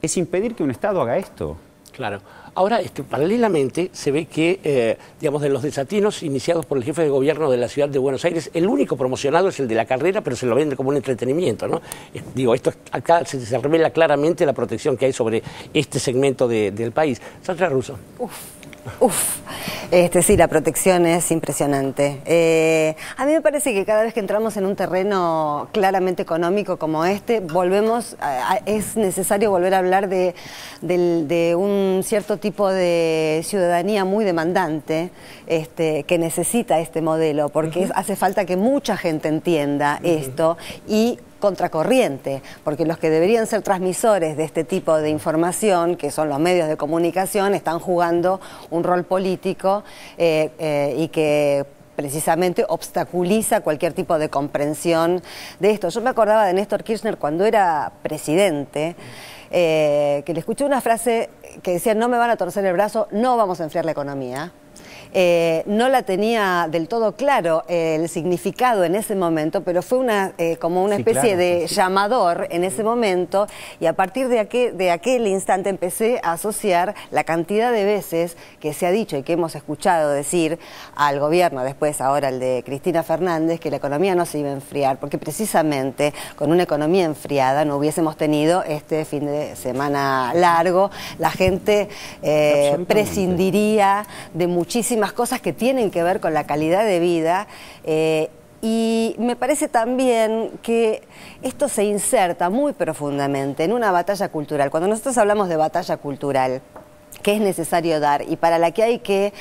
es impedir que un Estado haga esto. Claro. Ahora, paralelamente, se ve que, digamos, de los desatinos iniciados por el jefe de gobierno de la ciudad de Buenos Aires, el único promocionado es el de la carrera, pero se lo vende como un entretenimiento, ¿no? Digo, acá se revela claramente la protección que hay sobre este segmento del país. Sandra Russo. Sí, la protección es impresionante. A mí me parece que cada vez que entramos en un terreno claramente económico como este, es necesario volver a hablar de un cierto tipo de ciudadanía muy demandante que necesita este modelo, porque hace falta que mucha gente entienda esto y contracorriente, porque los que deberían ser transmisores de este tipo de información, que son los medios de comunicación, están jugando un rol político y que precisamente obstaculiza cualquier tipo de comprensión de esto. Yo me acordaba de Néstor Kirchner cuando era presidente, que le escuché una frase que decía: no me van a torcer el brazo, no vamos a enfriar la economía. No la tenía del todo claro el significado en ese momento, pero fue como una especie de llamador en ese momento, y a partir de aquel instante empecé a asociar la cantidad de veces que se ha dicho y que hemos escuchado decir al gobierno, después ahora el de Cristina Fernández, que la economía no se iba a enfriar, porque precisamente con una economía enfriada no hubiésemos tenido este fin de semana largo, la gente prescindiría de muchísimas cosas que tienen que ver con la calidad de vida, y me parece también que esto se inserta muy profundamente en una batalla cultural. Cuando nosotros hablamos de batalla cultural, que es necesario dar y para la que hay que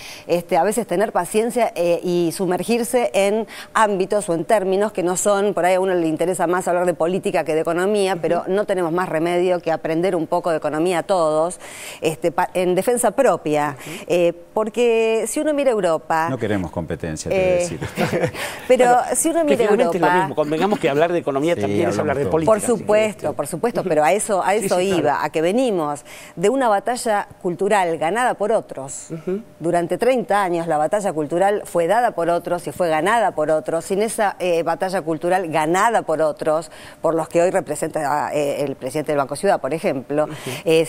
a veces tener paciencia y sumergirse en ámbitos o en términos que no son, por ahí a uno le interesa más hablar de política que de economía, pero no tenemos más remedio que aprender un poco de economía todos, en defensa propia, porque si uno mira Europa... No queremos competencia, te voy a decir. Pero si uno mira Europa... Es lo mismo. Convengamos que hablar de economía también es hablar de política. Por supuesto, pero a eso iba, claro. A que venimos de una batalla cultural ganada por otros. Durante 30 años la batalla cultural fue dada por otros y fue ganada por otros. Sin esa batalla cultural ganada por otros, por los que hoy representa el presidente del Banco Ciudad, por ejemplo,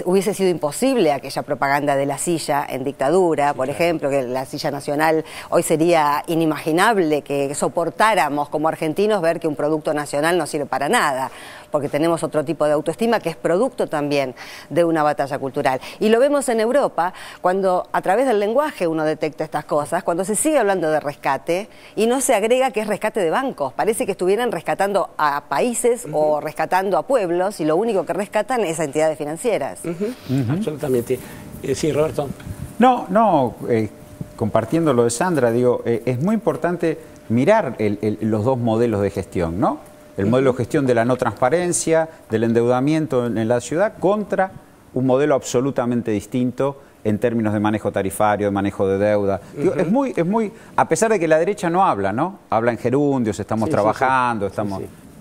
hubiese sido imposible aquella propaganda de la silla en dictadura, por ejemplo, que la silla nacional hoy sería inimaginable que soportáramos como argentinos ver que un producto nacional no sirve para nada, porque tenemos otro tipo de autoestima que es producto también de una batalla cultural. Y lo vemos en Europa, cuando a través del lenguaje uno detecta estas cosas, cuando se sigue hablando de rescate y no se agrega que es rescate de bancos. Parece que estuvieran rescatando a países o rescatando a pueblos, y lo único que rescatan es a entidades financieras. Absolutamente. Sí, Roberto. Compartiendo lo de Sandra, digo, es muy importante mirar los dos modelos de gestión, ¿no? El modelo de gestión de la no transparencia, del endeudamiento en la ciudad, contra un modelo absolutamente distinto en términos de manejo tarifario, de manejo de deuda. Digo, es muy, a pesar de que la derecha no habla, ¿no? Habla en gerundios, estamos trabajando,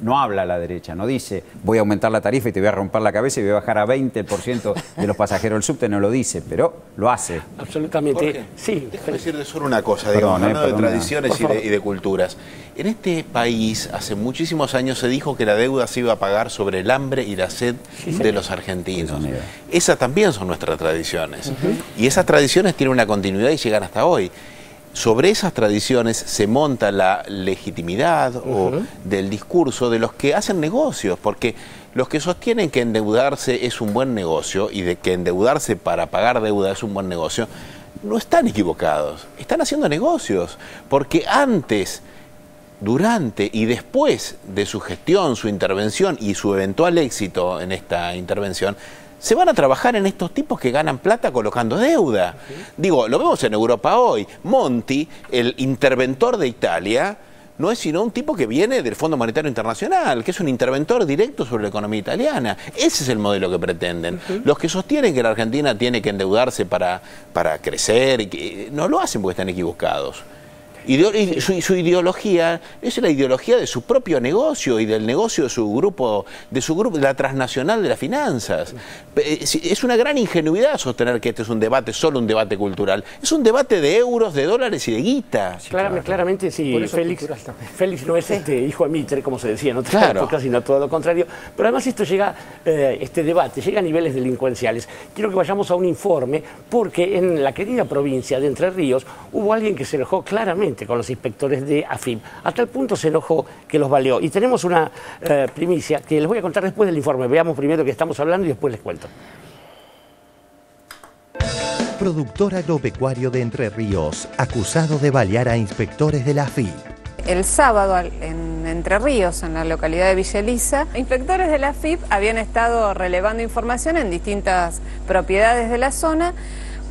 no habla la derecha, no dice voy a aumentar la tarifa y te voy a romper la cabeza y voy a bajar a 20% de los pasajeros del subte, no lo dice, pero lo hace. Absolutamente, sí. Déjame decirle solo una cosa, digamos, hablando de tradiciones y de culturas. En este país, hace muchísimos años se dijo que la deuda se iba a pagar sobre el hambre y la sed de los argentinos. Esas también son nuestras tradiciones. Y esas tradiciones tienen una continuidad y llegan hasta hoy. Sobre esas tradiciones se monta la legitimidad del discurso de los que hacen negocios, porque los que sostienen que endeudarse es un buen negocio y de que endeudarse para pagar deuda es un buen negocio, no están equivocados, están haciendo negocios, porque antes, durante y después de su gestión, su intervención y su eventual éxito en esta intervención, se van a trabajar en estos tipos que ganan plata colocando deuda. Digo, lo vemos en Europa hoy. Monti, el interventor de Italia, no es sino un tipo que viene del Fondo Monetario Internacional, que es un interventor directo sobre la economía italiana. Ese es el modelo que pretenden. Los que sostienen que la Argentina tiene que endeudarse para crecer, y que no lo hacen porque están equivocados. Y su ideología es la ideología de su propio negocio y del negocio de su grupo, de la transnacional de las finanzas. Es una gran ingenuidad sostener que este es un debate, solo un debate cultural. Es un debate de euros, de dólares y de guita. Claramente sí, Félix no es hijo de Mitre, como se decía en otras épocas, sino todo lo contrario. Pero además esto llega, este debate llega a niveles delincuenciales. Quiero que vayamos a un informe, porque en la querida provincia de Entre Ríos hubo alguien que se enojó claramente con los inspectores de AFIP. A tal punto se enojó que los baleó. Y tenemos una primicia que les voy a contar después del informe. Veamos primero de qué estamos hablando y después les cuento. Productor agropecuario de Entre Ríos, acusado de balear a inspectores de la AFIP. El sábado en Entre Ríos, en la localidad de Villa Elisa, inspectores de la AFIP habían estado relevando información en distintas propiedades de la zona.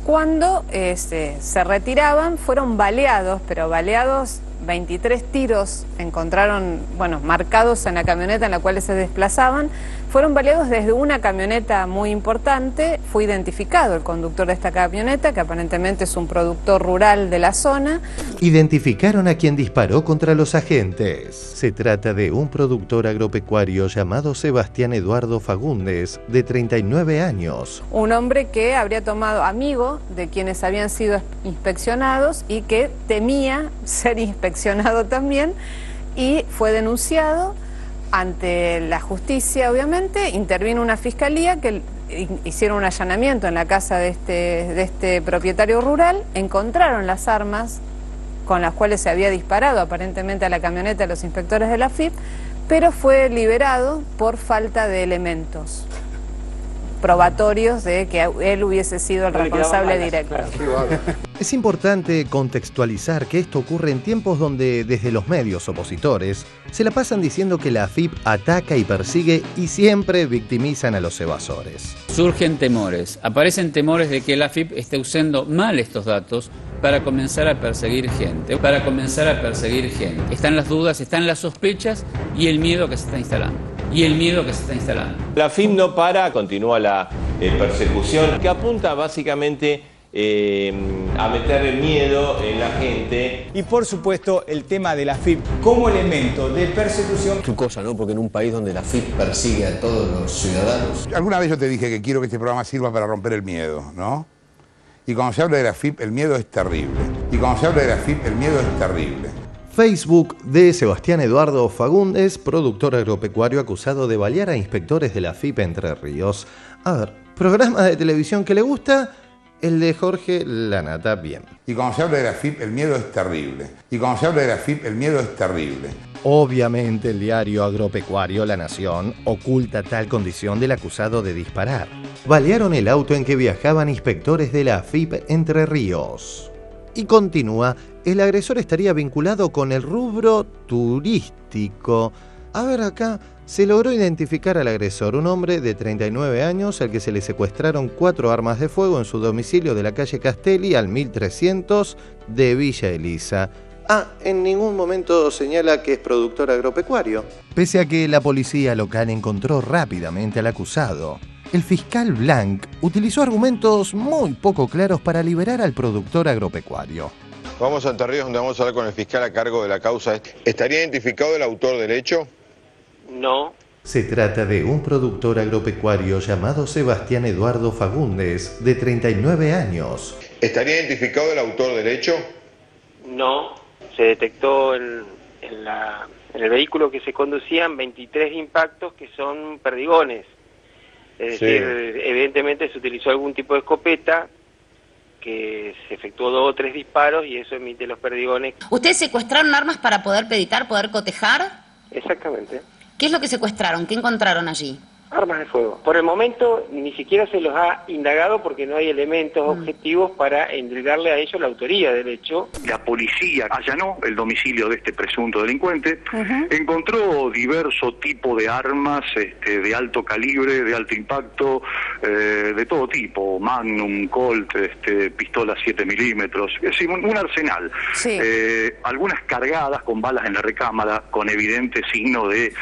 Cuando se retiraban, fueron baleados, pero baleados 23 tiros encontraron, marcados en la camioneta en la cual se desplazaban. Fueron baleados desde una camioneta muy importante. Fue identificado el conductor de esta camioneta, que aparentemente es un productor rural de la zona. Identificaron a quien disparó contra los agentes. Se trata de un productor agropecuario llamado Sebastián Eduardo Fagundes, de 39 años. Un hombre que habría tomado amigo de quienes habían sido inspeccionados y que temía ser inspeccionado también, y fue denunciado ante la justicia. Obviamente intervino una fiscalía que hicieron un allanamiento en la casa de este propietario rural, encontraron las armas con las cuales se había disparado aparentemente a la camioneta de los inspectores de la AFIP, pero fue liberado por falta de elementos probatorios de que él hubiese sido el responsable directo. Es importante contextualizar que esto ocurre en tiempos donde desde los medios opositores se la pasan diciendo que la AFIP ataca y persigue y siempre victimizan a los evasores. Surgen temores, aparecen temores de que la AFIP esté usando mal estos datos para comenzar a perseguir gente, Están las dudas, están las sospechas y el miedo que se está instalando. La AFIP no para, continúa la persecución, que apunta básicamente a meter miedo en la gente. Y por supuesto el tema de la AFIP como elemento de persecución. Qué cosa, ¿no? Porque en un país donde la AFIP persigue a todos los ciudadanos. Alguna vez yo te dije que quiero que este programa sirva para romper el miedo, ¿no? Y cuando se habla de la AFIP, el miedo es terrible. Facebook de Sebastián Eduardo Fagundes, productor agropecuario acusado de balear a inspectores de la AFIP Entre Ríos. A ver, programa de televisión que le gusta, el de Jorge Lanata, bien. Y cuando se habla de la AFIP, el miedo es terrible. Obviamente el diario agropecuario La Nación oculta tal condición del acusado de disparar. Balearon el auto en que viajaban inspectores de la AFIP Entre Ríos. Y continúa, el agresor estaría vinculado con el rubro turístico. A ver acá, se logró identificar al agresor, un hombre de 39 años al que se le secuestraron 4 armas de fuego en su domicilio de la calle Castelli al 1300 de Villa Elisa. En ningún momento señala que es productor agropecuario. Pese a que la policía local encontró rápidamente al acusado, el fiscal Blanc utilizó argumentos muy poco claros para liberar al productor agropecuario. Vamos a Entre Ríos, donde vamos a hablar con el fiscal a cargo de la causa. ¿Estaría identificado el autor del hecho? No. Se trata de un productor agropecuario llamado Sebastián Eduardo Fagundes, de 39 años. ¿Estaría identificado el autor del hecho? No. Se detectó en el vehículo que se conducían 23 impactos que son perdigones. Es decir, evidentemente se utilizó algún tipo de escopeta, que se efectuó 2 o 3 disparos y eso emite los perdigones. ¿Ustedes secuestraron armas para poder predicar, poder cotejar? Exactamente. ¿Qué es lo que secuestraron? ¿Qué encontraron allí? Armas de fuego. Por el momento ni siquiera se los ha indagado porque no hay elementos objetivos para endilgarle a ellos la autoría del hecho. La policía allanó el domicilio de este presunto delincuente, encontró diverso tipo de armas de alto calibre, de alto impacto, de todo tipo, Magnum, Colt, pistolas 7 milímetros, es decir, un arsenal. Sí. Algunas cargadas con balas en la recámara, con evidente signo de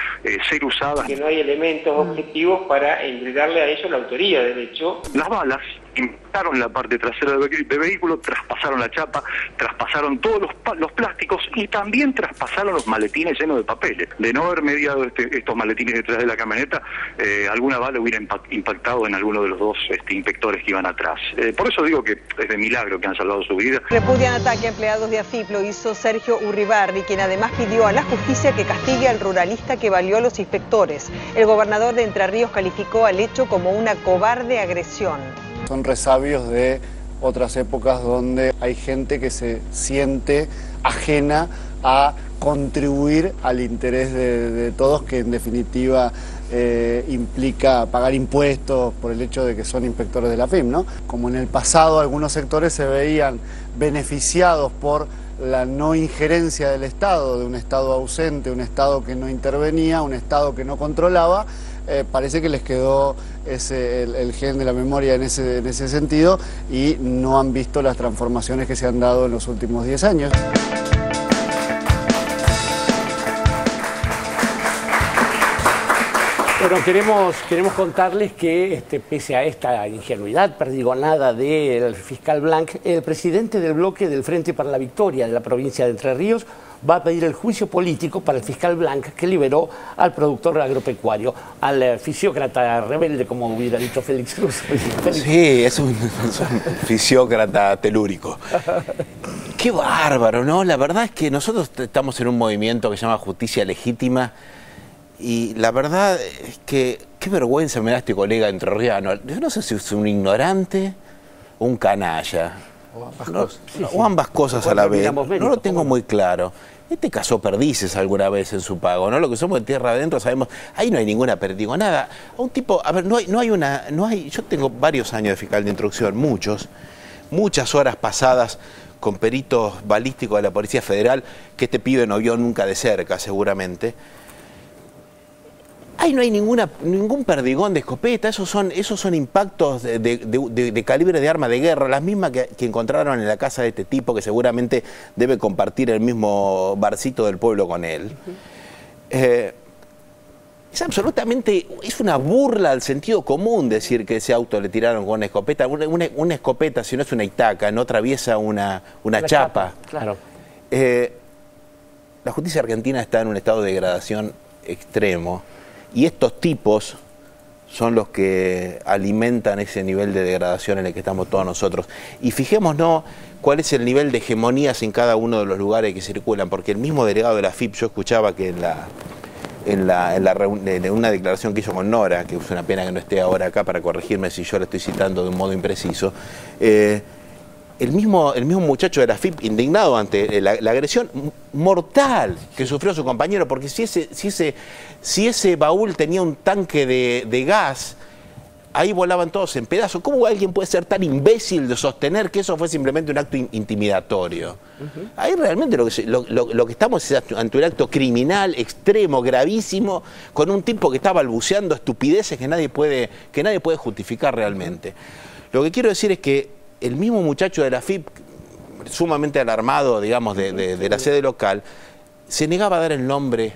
ser usadas. Que no hay elementos objetivos para endilgarle a ellos la autoría del hecho. Las balas impactaron la parte trasera del vehículo, traspasaron la chapa, traspasaron todos los plásticos y también traspasaron los maletines llenos de papeles. De no haber mediado estos maletines detrás de la camioneta, alguna bala hubiera impactado en alguno de los dos inspectores que iban atrás. Por eso digo que es de milagro que han salvado su vida. Repudian ataque a empleados de AFIP, lo hizo Sergio Urribarri, quien además pidió a la justicia que castigue al ruralista que valió a los inspectores. El gobernador de Entre Ríos calificó al hecho como una cobarde agresión. Son resabios de otras épocas donde hay gente que se siente ajena a contribuir al interés de todos, que en definitiva implica pagar impuestos por el hecho de que son inspectores de la AFIP, ¿no? Como en el pasado algunos sectores se veían beneficiados por la no injerencia del Estado, de un Estado ausente, un Estado que no intervenía, un Estado que no controlaba, parece que les quedó el gen de la memoria en ese sentido y no han visto las transformaciones que se han dado en los últimos 10 años. Bueno, queremos contarles que pese a esta ingenuidad perdigonada del fiscal Blanc, el presidente del bloque del Frente para la Victoria de la provincia de Entre Ríos va a pedir el juicio político para el fiscal Blanc que liberó al productor agropecuario, al fisiócrata rebelde, como hubiera dicho Félix Cruz. Sí, es un fisiócrata telúrico. Qué bárbaro, ¿no? La verdad es que nosotros estamos en un movimiento que se llama Justicia Legítima y la verdad es que qué vergüenza me da este colega entrerriano. Yo no sé si es un ignorante o un canalla. O ambas cosas a la vez. No lo tengo muy claro. Cazó perdices alguna vez en su pago, ¿no? Lo que somos de tierra adentro sabemos, ahí no hay ninguna perdigonada. A un tipo, a ver, yo tengo varios años de fiscal de instrucción, muchas horas pasadas con peritos balísticos de la Policía Federal, que este pibe no vio nunca de cerca, seguramente. Ahí no hay ningún perdigón de escopeta, esos son impactos de calibre de arma de guerra, las mismas que encontraron en la casa de este tipo, que seguramente debe compartir el mismo barcito del pueblo con él. Es absolutamente, es una burla al sentido común decir que ese auto le tiraron con una escopeta. Una escopeta, si no es una itaca, no atraviesa una chapa. Claro. La justicia argentina está en un estado de degradación extremo. Y estos tipos son los que alimentan ese nivel de degradación en el que estamos todos nosotros. Y fijémonos cuál es el nivel de hegemonías en cada uno de los lugares que circulan, porque el mismo delegado de la AFIP, yo escuchaba que en una declaración que hizo con Nora, que es una pena que no esté ahora acá para corregirme si yo la estoy citando de un modo impreciso, el mismo muchacho de la AFIP, indignado ante la agresión mortal que sufrió su compañero, porque si ese baúl tenía un tanque de gas, ahí volaban todos en pedazos. ¿Cómo alguien puede ser tan imbécil de sostener que eso fue simplemente un acto intimidatorio? Ahí realmente lo que estamos es ante un acto criminal, extremo, gravísimo, con un tipo que está balbuceando estupideces que nadie puede justificar realmente. Lo que quiero decir es que el mismo muchacho de la AFIP, sumamente alarmado, digamos, de la sede local, se negaba a dar el nombre,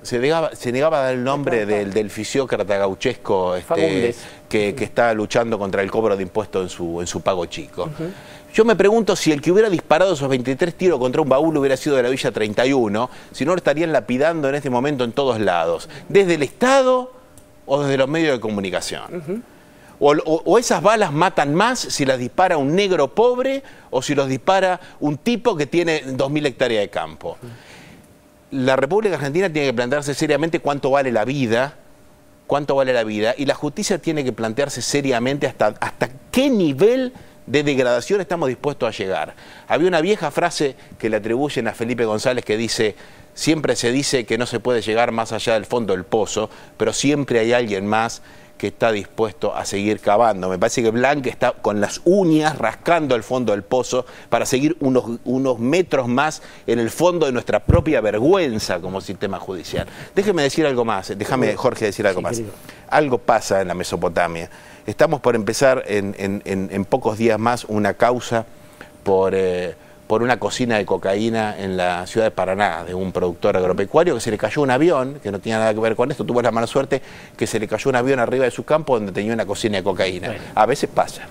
del fisiócrata gauchesco que está luchando contra el cobro de impuestos en su pago chico. Yo me pregunto si el que hubiera disparado esos 23 tiros contra un baúl hubiera sido de la Villa 31, si no lo estarían lapidando en este momento en todos lados, desde el Estado o desde los medios de comunicación. O esas balas matan más si las dispara un negro pobre o si los dispara un tipo que tiene 2.000 hectáreas de campo. La República Argentina tiene que plantearse seriamente cuánto vale la vida, y la justicia tiene que plantearse seriamente hasta qué nivel de degradación estamos dispuestos a llegar? Había una vieja frase que le atribuyen a Felipe González que dice: siempre se dice que no se puede llegar más allá del fondo del pozo, pero siempre hay alguien más que está dispuesto a seguir cavando. Me parece que Blanc está con las uñas rascando el fondo del pozo para seguir unos metros más en el fondo de nuestra propia vergüenza como sistema judicial. Déjeme decir algo más, déjame, Jorge, decir algo más. Algo pasa en la Mesopotamia. Estamos por empezar en pocos días más una causa por una cocina de cocaína en la ciudad de Paraná, de un productor agropecuario, que se le cayó un avión, que no tenía nada que ver con esto, tuvo la mala suerte que se le cayó un avión arriba de su campo donde tenía una cocina de cocaína. Bueno. A veces pasa.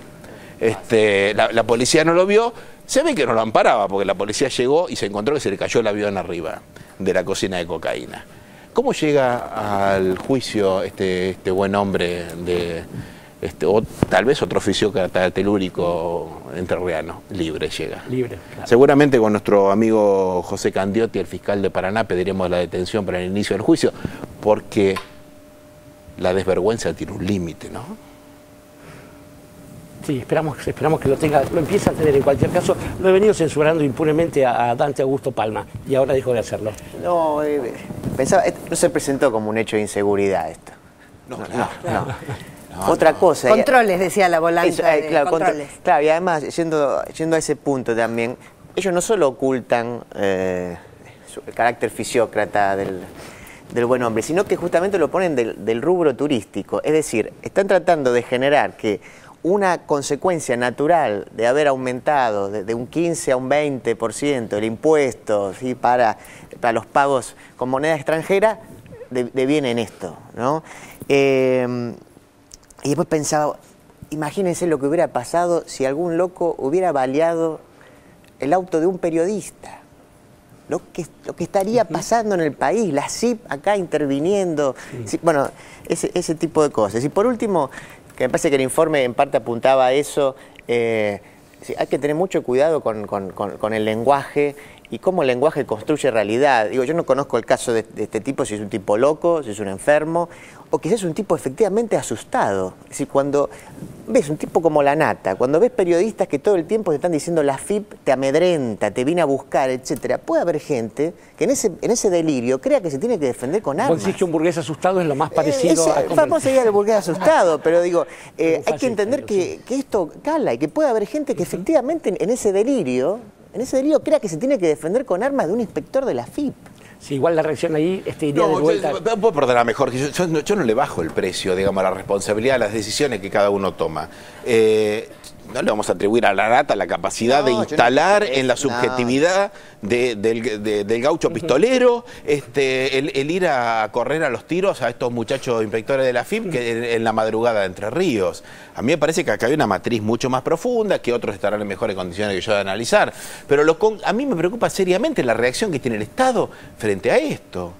La policía no lo vio, se ve que no lo amparaba, porque la policía llegó y se encontró que se le cayó el avión arriba de la cocina de cocaína. ¿Cómo llega al juicio este buen hombre o tal vez otro oficiócrata telúrico entrerriano? Libre llega. Libre, claro. Seguramente con nuestro amigo José Candiotti, el fiscal de Paraná, pediremos la detención para el inicio del juicio, porque la desvergüenza tiene un límite, ¿no? Sí, esperamos que lo empiece a tener. En cualquier caso, lo he venido censurando impunemente a Dante Augusto Palma y ahora dejó de hacerlo. No, no se presentó como un hecho de inseguridad esto. No. Otra cosa. Controles, decía la volante. Claro, controles. Claro, y además, yendo a ese punto también, ellos no solo ocultan el carácter fisiócrata del buen hombre, sino que justamente lo ponen del rubro turístico. Es decir, están tratando de generar que una consecuencia natural de haber aumentado de un 15 a un 20% el impuesto, ¿sí?, para los pagos con moneda extranjera, deviene en esto, ¿no? Y después pensaba, imagínense lo que hubiera pasado si algún loco hubiera baleado el auto de un periodista. Lo que estaría pasando en el país, la CIP acá interviniendo, sí, bueno, ese tipo de cosas. Y por último, que me parece que el informe en parte apuntaba a eso, hay que tener mucho cuidado con el lenguaje y cómo el lenguaje construye realidad. Digo, yo no conozco el caso de este tipo, si es un tipo loco, si es un enfermo, o quizás es un tipo efectivamente asustado. Es decir, cuando ves un tipo como La Nata, cuando ves periodistas que todo el tiempo te están diciendo la FIP te amedrenta, te viene a buscar, etcétera, puede haber gente que en ese delirio crea que se tiene que defender con armas. ¿Vos decís que un burgués asustado es lo más parecido a... Vamos a ir al burgués asustado, pero digo, hay que entender que esto cala y que puede haber gente que efectivamente en ese delirio crea que se tiene que defender con armas de un inspector de la FIP. Sí, igual la reacción ahí iría de vuelta. Puedo perdonar mejor, que yo no le bajo el precio, digamos, a la responsabilidad de las decisiones que cada uno toma. No le vamos a atribuir a La Nata la capacidad de instalar en la subjetividad del gaucho pistolero el ir a correr a los tiros a estos muchachos inspectores de la FIP que en la madrugada de Entre Ríos. A mí me parece que acá hay una matriz mucho más profunda, que otros estarán en mejores condiciones que yo de analizar. Pero a mí me preocupa seriamente la reacción que tiene el Estado frente a esto.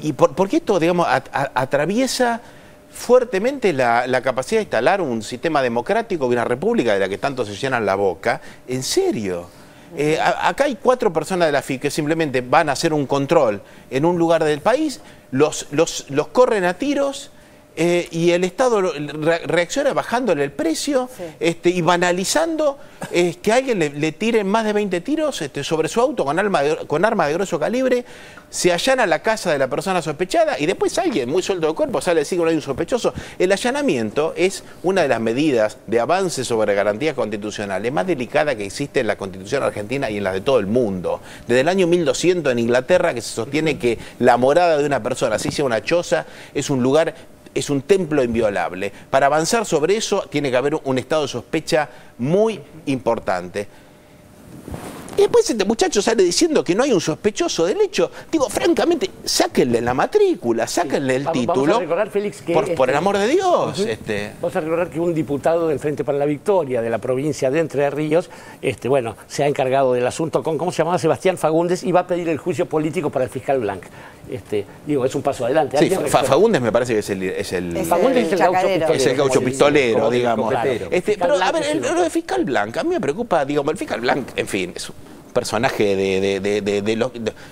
Y porque esto, digamos, atraviesa fuertemente la capacidad de instalar un sistema democrático y una república de la que tanto se llenan la boca. En serio. Acá hay 4 personas de la FIP que simplemente van a hacer un control en un lugar del país, los corren a tiros y el Estado reacciona bajándole el precio y banalizando que alguien le tiren más de 20 tiros sobre su auto con arma de grueso calibre. Se allana la casa de la persona sospechada y después alguien muy suelto de cuerpo sale a decir que no hay un sospechoso. El allanamiento es una de las medidas de avance sobre garantías constitucionales más delicada que existe en la Constitución argentina y en la de todo el mundo. Desde el año 1200 en Inglaterra, que se sostiene que la morada de una persona, así sea una choza, es un lugar, es un templo inviolable. Para avanzar sobre eso tiene que haber un estado de sospecha muy importante. Y después este muchacho sale diciendo que no hay un sospechoso del hecho. Digo, francamente, sáquenle la matrícula, sáquenle el título. Vamos a recordar, Félix, que por el amor de Dios. Vamos a recordar que un diputado del Frente para la Victoria de la provincia de Entre Ríos, bueno, se ha encargado del asunto con, ¿cómo se llamaba? Sebastián Fagundes, y va a pedir el juicio político para el fiscal Blanc. Digo, es un paso adelante. Sí, Fagundes me parece que es el Fagundes es el gaucho pistolero, digamos. Claro. Pero a ver, lo de fiscal Blanc, a mí me preocupa, digamos, el fiscal Blanc, en fin, es un personajes de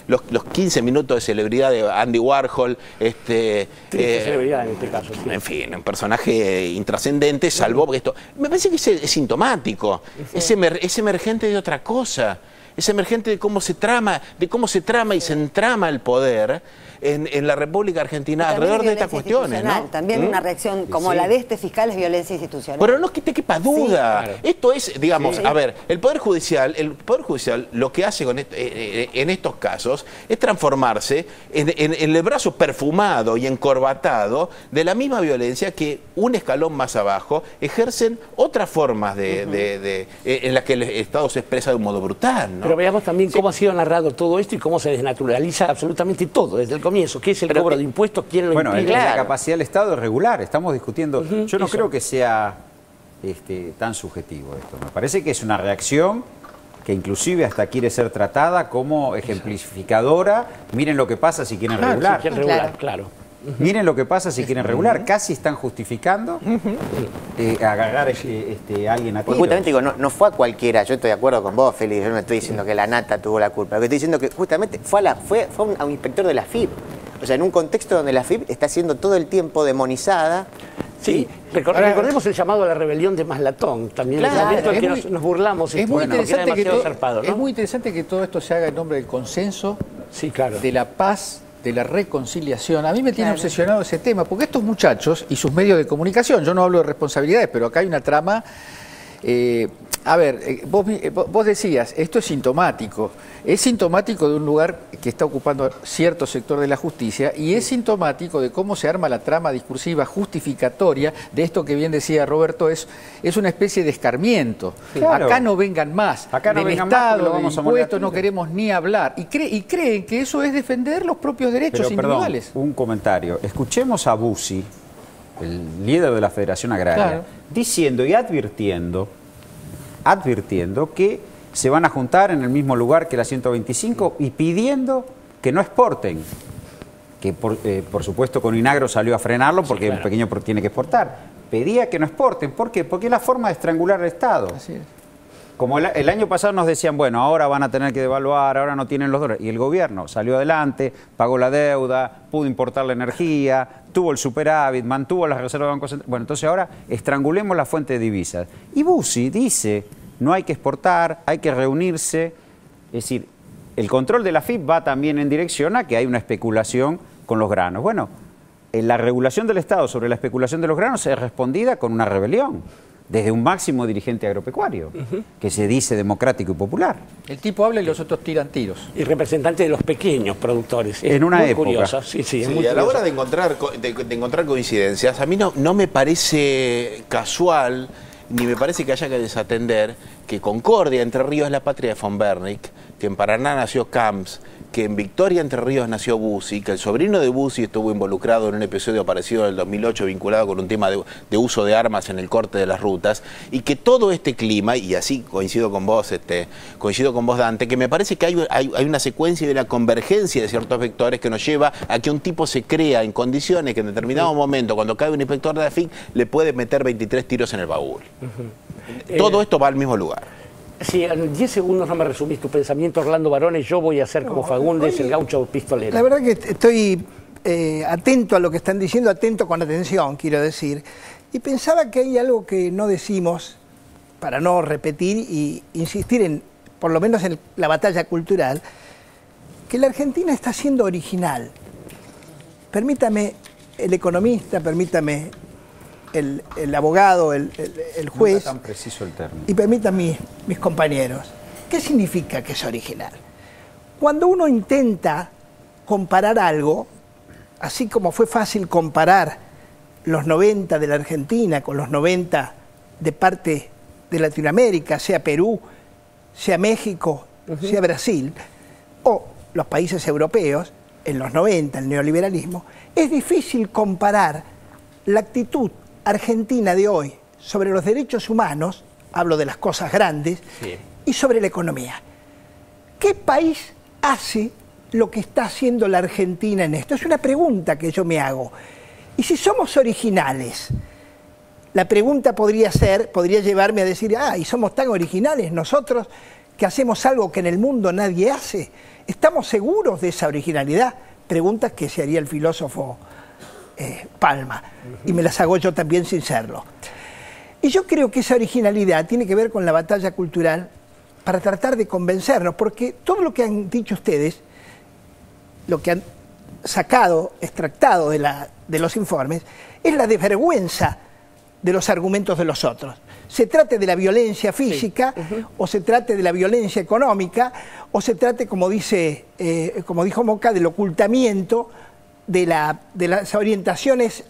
los 15 minutos de celebridad de Andy Warhol. Celebridad en este caso. Sí. En fin, un personaje intrascendente, salvó porque esto. Me parece que es sintomático. Es emergente de otra cosa. Es emergente de cómo se trama y se entrama el poder en la República Argentina alrededor de estas cuestiones, ¿no? También una reacción como la de este fiscal es violencia institucional. Pero no te quepa duda. Sí, claro. Esto es, digamos, a ver, el Poder Judicial lo que hace en estos casos es transformarse en el brazo perfumado y encorbatado de la misma violencia que un escalón más abajo ejercen otras formas en las que el Estado se expresa de un modo brutal, ¿no? Pero veamos también cómo ha sido narrado todo esto y cómo se desnaturaliza absolutamente todo desde el comienzo. ¿Qué es el cobro de impuestos? ¿Quién lo impide? Bueno, es la capacidad del Estado de regular. Estamos discutiendo. Yo no creo que sea tan subjetivo esto. Me parece que es una reacción que inclusive hasta quiere ser tratada como ejemplificadora. Miren lo que pasa si quieren regular. Si quieren regular, claro. Miren lo que pasa si quieren regular. Casi están justificando agarrar a alguien a tiros. Justamente digo, no fue a cualquiera. Yo estoy de acuerdo con vos, Félix. Yo no estoy diciendo que la nata tuvo la culpa. Lo que estoy diciendo es que justamente fue a un inspector de la FIP. O sea, en un contexto donde la FIP está siendo todo el tiempo demonizada. Sí, recordemos el llamado a la rebelión de Maslatón. También claro, el momento que nos burlamos. Es muy interesante zarpado, ¿no? Es muy interesante que todo esto se haga en nombre del consenso, claro, de la paz, de la reconciliación. A mí me tiene obsesionado ese tema, porque estos muchachos y sus medios de comunicación, yo no hablo de responsabilidades, pero acá hay una trama. Vos decías, esto es sintomático de un lugar que está ocupando cierto sector de la justicia y es sintomático de cómo se arma la trama discursiva justificatoria de esto que bien decía Roberto, es una especie de escarmiento. Claro. Acá no vengan más, acá no del vengan Estado, más, del impuesto no queremos ni hablar. Y creen que eso es defender los propios derechos individuales. Perdón, un comentario. Escuchemos a Bussi, el líder de la Federación Agraria, diciendo y advirtiendo que se van a juntar en el mismo lugar que la 125 y pidiendo que no exporten. Que por supuesto con Inagro salió a frenarlo porque el pequeño tiene que exportar. Pedía que no exporten. ¿Por qué? Porque es la forma de estrangular al Estado. Así es. Como el año pasado nos decían, bueno, ahora van a tener que devaluar, ahora no tienen los dólares. Y el gobierno salió adelante, pagó la deuda, pudo importar la energía, tuvo el superávit, mantuvo las reservas del Banco Central. Bueno, entonces ahora estrangulemos la fuente de divisas. Y Bussi dice, no hay que exportar, hay que reunirse. Es decir, el control de la FIP va también en dirección a que hay una especulación con los granos. Bueno, la regulación del Estado sobre la especulación de los granos es respondida con una rebelión. Desde un máximo dirigente agropecuario, que se dice democrático y popular. El tipo habla y los otros tiran tiros. Y representante de los pequeños productores. En una muy época. Curiosa. Sí, es muy a la curiosa. hora de encontrar coincidencias, a mí no me parece casual, ni me parece que haya que desatender que Concordia, Entre Ríos, es la patria de von Bernick, que en Paraná nació Camps, que en Victoria, Entre Ríos, nació Bussi, que el sobrino de Bussi estuvo involucrado en un episodio parecido en el 2008 vinculado con un tema de uso de armas en el corte de las rutas, y que todo este clima, y así coincido con vos, Dante, que me parece que hay una secuencia y una convergencia de ciertos vectores que nos lleva a que un tipo se crea en condiciones que en determinado momento, cuando cae un inspector de la FIP, le puede meter 23 tiros en el baúl. Todo esto va al mismo lugar. Si en 10 segundos no me resumís tu pensamiento, Orlando Barones, yo voy a hacer como Fagundes, el gaucho pistolero. La verdad que estoy atento a lo que están diciendo, atento con atención, quiero decir. Y pensaba que hay algo que no decimos, para no repetir y insistir por lo menos en la batalla cultural, que la Argentina está siendo original. Permítame, el economista, permítame el abogado, el juez, no está tan preciso el término. Y permítanme mis compañeros, ¿qué significa que es original? Cuando uno intenta comparar algo, así como fue fácil comparar los 90 de la Argentina con los 90 de parte de Latinoamérica, sea Perú, sea México, sea Brasil, o los países europeos, en los 90, el neoliberalismo, es difícil comparar la actitud argentina de hoy sobre los derechos humanos, hablo de las cosas grandes, y sobre la economía. ¿Qué país hace lo que está haciendo la Argentina en esto? Es una pregunta que yo me hago. Y si somos originales, la pregunta podría llevarme a decir, y somos tan originales nosotros que hacemos algo que en el mundo nadie hace? ¿Estamos seguros de esa originalidad? Preguntas que se haría el filósofo Palma, y me las hago yo también sin serlo. Y yo creo que esa originalidad tiene que ver con la batalla cultural para tratar de convencernos, porque todo lo que han dicho ustedes, lo que han sacado, extractado de los informes, es la desvergüenza de los argumentos de los otros. Se trate de la violencia física, o se trate de la violencia económica, o se trate, como dijo Moca, del ocultamiento de las orientaciones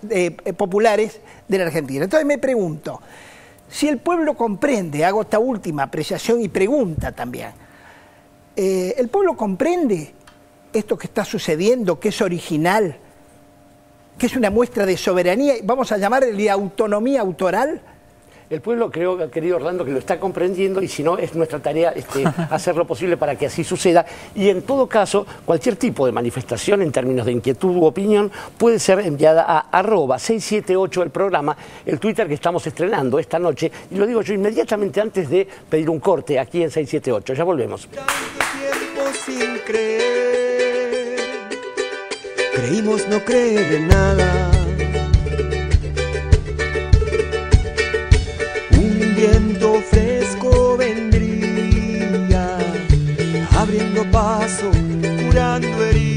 populares de la Argentina. Entonces me pregunto, si el pueblo comprende, hago esta última apreciación y pregunta también, ¿el pueblo comprende esto que está sucediendo, que es original, que es una muestra de soberanía, vamos a llamarle de autonomía autoral? El pueblo creo, querido Orlando, que lo está comprendiendo, y si no, es nuestra tarea hacer lo posible para que así suceda. Y en todo caso, cualquier tipo de manifestación en términos de inquietud u opinión puede ser enviada a @678 el programa, el Twitter que estamos estrenando esta noche. Y lo digo yo inmediatamente antes de pedir un corte aquí en 678. Ya volvemos. Tanto tiempo sin creer, creímos no creer en nada. Viento fresco vendría, abriendo paso, curando heridas.